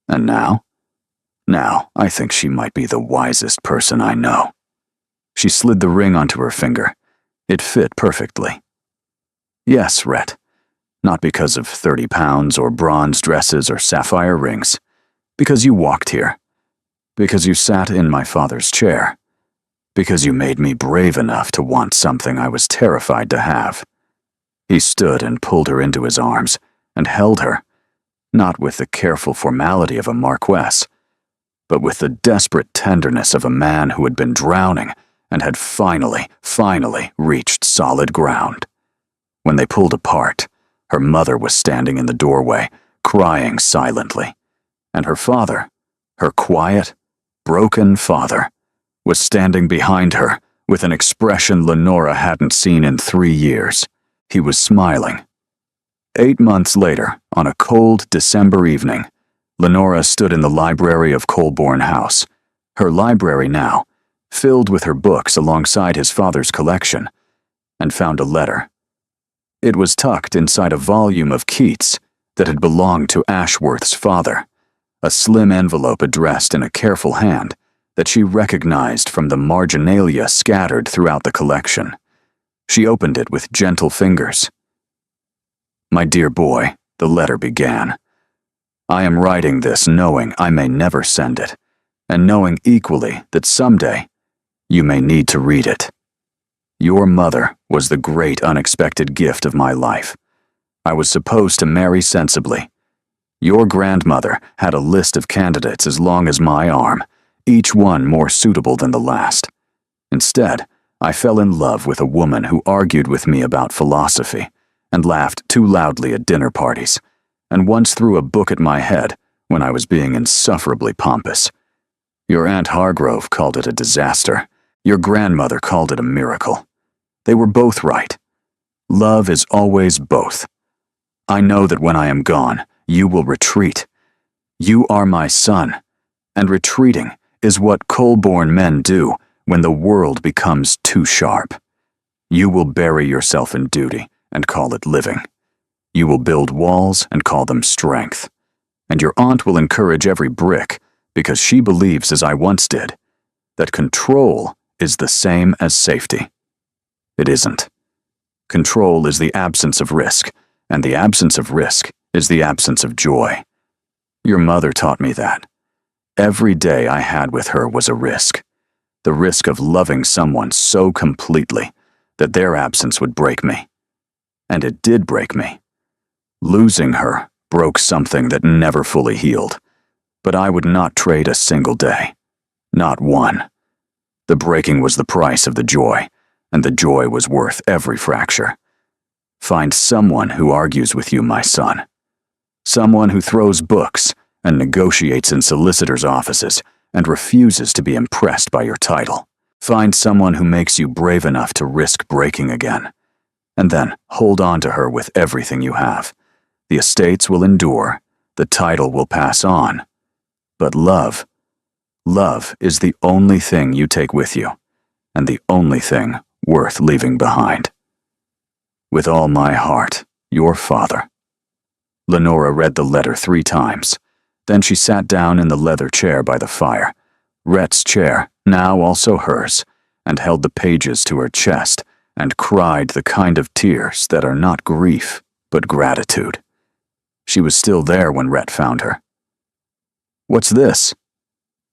And now? Now, I think she might be the wisest person I know. She slid the ring onto her finger. It fit perfectly. Yes, Rhett. Not because of 30 pounds or bronze dresses or sapphire rings. Because you walked here. Because you sat in my father's chair. Because you made me brave enough to want something I was terrified to have. He stood and pulled her into his arms and held her, not with the careful formality of a marquess, but with the desperate tenderness of a man who had been drowning and had finally reached solid ground. When they pulled apart, her mother was standing in the doorway, crying silently, and her father, her quiet, broken father, was standing behind her with an expression Lenora hadn't seen in 3 years. He was smiling. 8 months later, on a cold December evening, Lenora stood in the library of Colborne House, her library now, filled with her books alongside his father's collection, and found a letter. It was tucked inside a volume of Keats that had belonged to Ashworth's father, a slim envelope addressed in a careful hand that she recognized from the marginalia scattered throughout the collection. She opened it with gentle fingers. My dear boy, the letter began. I am writing this knowing I may never send it, and knowing equally that someday you may need to read it. Your mother was the great unexpected gift of my life. I was supposed to marry sensibly, Your grandmother had a list of candidates as long as my arm, each one more suitable than the last. Instead, I fell in love with a woman who argued with me about philosophy, and laughed too loudly at dinner parties, and once threw a book at my head when I was being insufferably pompous. Your Aunt Hargrove called it a disaster. Your grandmother called it a miracle. They were both right. Love is always both. I know that when I am gone, you will retreat. You are my son, and retreating is what coal-born men do when the world becomes too sharp. You will bury yourself in duty and call it living. You will build walls and call them strength. And your aunt will encourage every brick because she believes, as I once did, that control is the same as safety. It isn't. Control is the absence of risk, and the absence of risk is the absence of joy. Your mother taught me that. Every day I had with her was a risk. The risk of loving someone so completely that their absence would break me. And it did break me. Losing her broke something that never fully healed, but I would not trade a single day. Not one. The breaking was the price of the joy, and the joy was worth every fracture. Find someone who argues with you, my son. Someone who throws books and negotiates in solicitors' offices and refuses to be impressed by your title. Find someone who makes you brave enough to risk breaking again. And then hold on to her with everything you have. The estates will endure, the title will pass on. But love is the only thing you take with you, and the only thing worth leaving behind. With all my heart, your father. Lenora read the letter 3 times. Then she sat down in the leather chair by the fire, Rhett's chair, now also hers, and held the pages to her chest and cried the kind of tears that are not grief, but gratitude. She was still there when Rhett found her. "What's this?"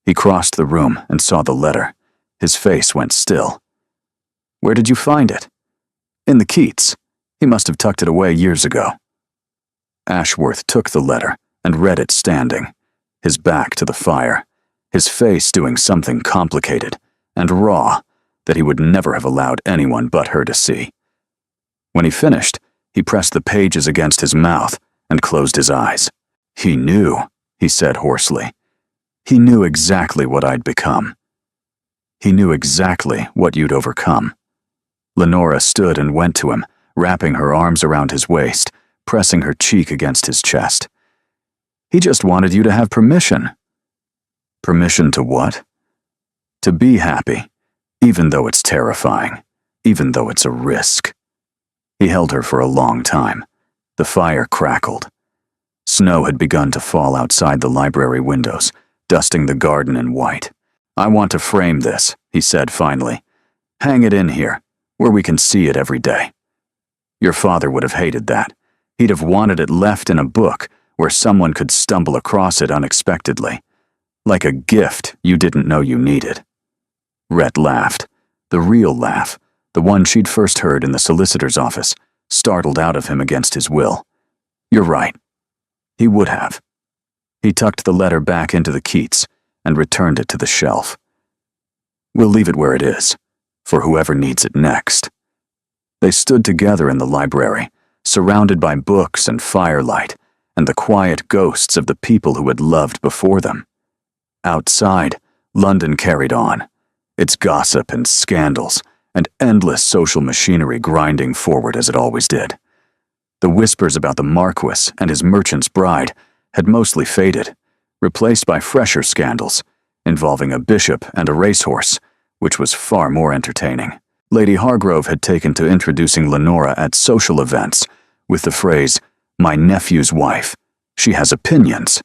He crossed the room and saw the letter. His face went still. "Where did you find it?" "In the Keats. He must have tucked it away years ago." Ashworth took the letter and read it standing, his back to the fire, his face doing something complicated and raw that he would never have allowed anyone but her to see. When he finished, he pressed the pages against his mouth and closed his eyes. "He knew," he said hoarsely. "He knew exactly what I'd become. He knew exactly what you'd overcome." Lenora stood and went to him, wrapping her arms around his waist, pressing her cheek against his chest. "He just wanted you to have permission." "Permission to what?" "To be happy, even though it's terrifying, even though it's a risk." He held her for a long time. The fire crackled. Snow had begun to fall outside the library windows, dusting the garden in white. "I want to frame this," he said finally. "Hang it in here, where we can see it every day." Your father would have hated that. He'd have wanted it left in a book where someone could stumble across it unexpectedly, like a gift you didn't know you needed. Rhett laughed, the real laugh, the one she'd first heard in the solicitor's office, startled out of him against his will. "You're right. He would have." He tucked the letter back into the Keats and returned it to the shelf. "We'll leave it where it is, for whoever needs it next." They stood together in the library, surrounded by books and firelight, and the quiet ghosts of the people who had loved before them. Outside, London carried on, its gossip and scandals and endless social machinery grinding forward as it always did. The whispers about the Marquis and his merchant's bride had mostly faded, replaced by fresher scandals involving a bishop and a racehorse, which was far more entertaining. Lady Hargrove had taken to introducing Lenora at social events with the phrase, "My nephew's wife. She has opinions."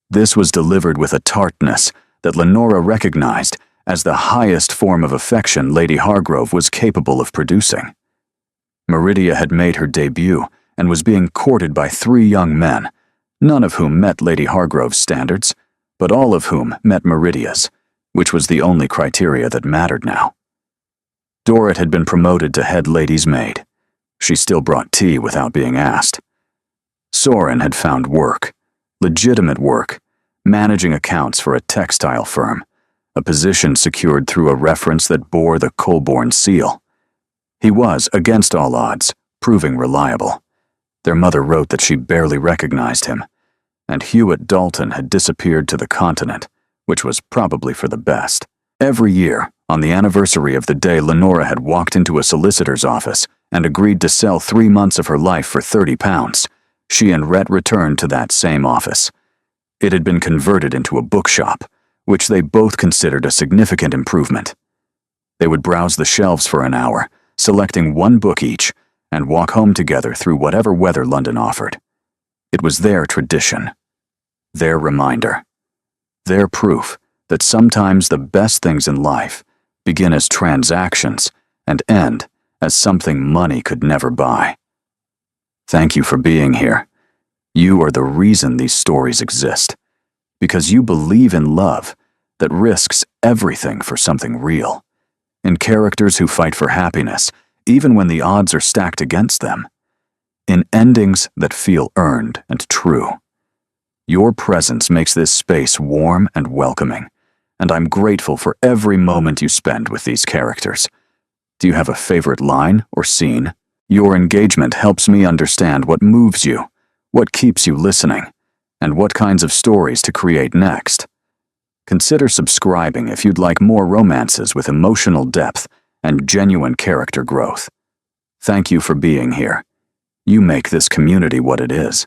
This was delivered with a tartness that Lenora recognized as the highest form of affection Lady Hargrove was capable of producing. Meridia had made her debut and was being courted by 3 young men, none of whom met Lady Hargrove's standards, but all of whom met Meridia's, which was the only criteria that mattered now. Dorrit had been promoted to head lady's maid. She still brought tea without being asked. Soren had found work, Legitimate work, managing accounts for a textile firm, a position secured through a reference that bore the Colborne seal. He was, against all odds, proving reliable. Their mother wrote that she barely recognized him, and Hewitt Dalton had disappeared to the continent, which was probably for the best. Every year, on the anniversary of the day Lenora had walked into a solicitor's office and agreed to sell 3 months of her life for £30, she and Rhett returned to that same office. It had been converted into a bookshop, which they both considered a significant improvement. They would browse the shelves for an hour, selecting one book each, and walk home together through whatever weather London offered. It was their tradition, their reminder, their proof that sometimes the best things in life begin as transactions and end as something money could never buy. Thank you for being here. You are the reason these stories exist, because you believe in love that risks everything for something real, in characters who fight for happiness even when the odds are stacked against them, in endings that feel earned and true. Your presence makes this space warm and welcoming, and I'm grateful for every moment you spend with these characters. Do you have a favorite line or scene? Your engagement helps me understand what moves you, what keeps you listening, and what kinds of stories to create next. Consider subscribing if you'd like more romances with emotional depth and genuine character growth. Thank you for being here. You make this community what it is.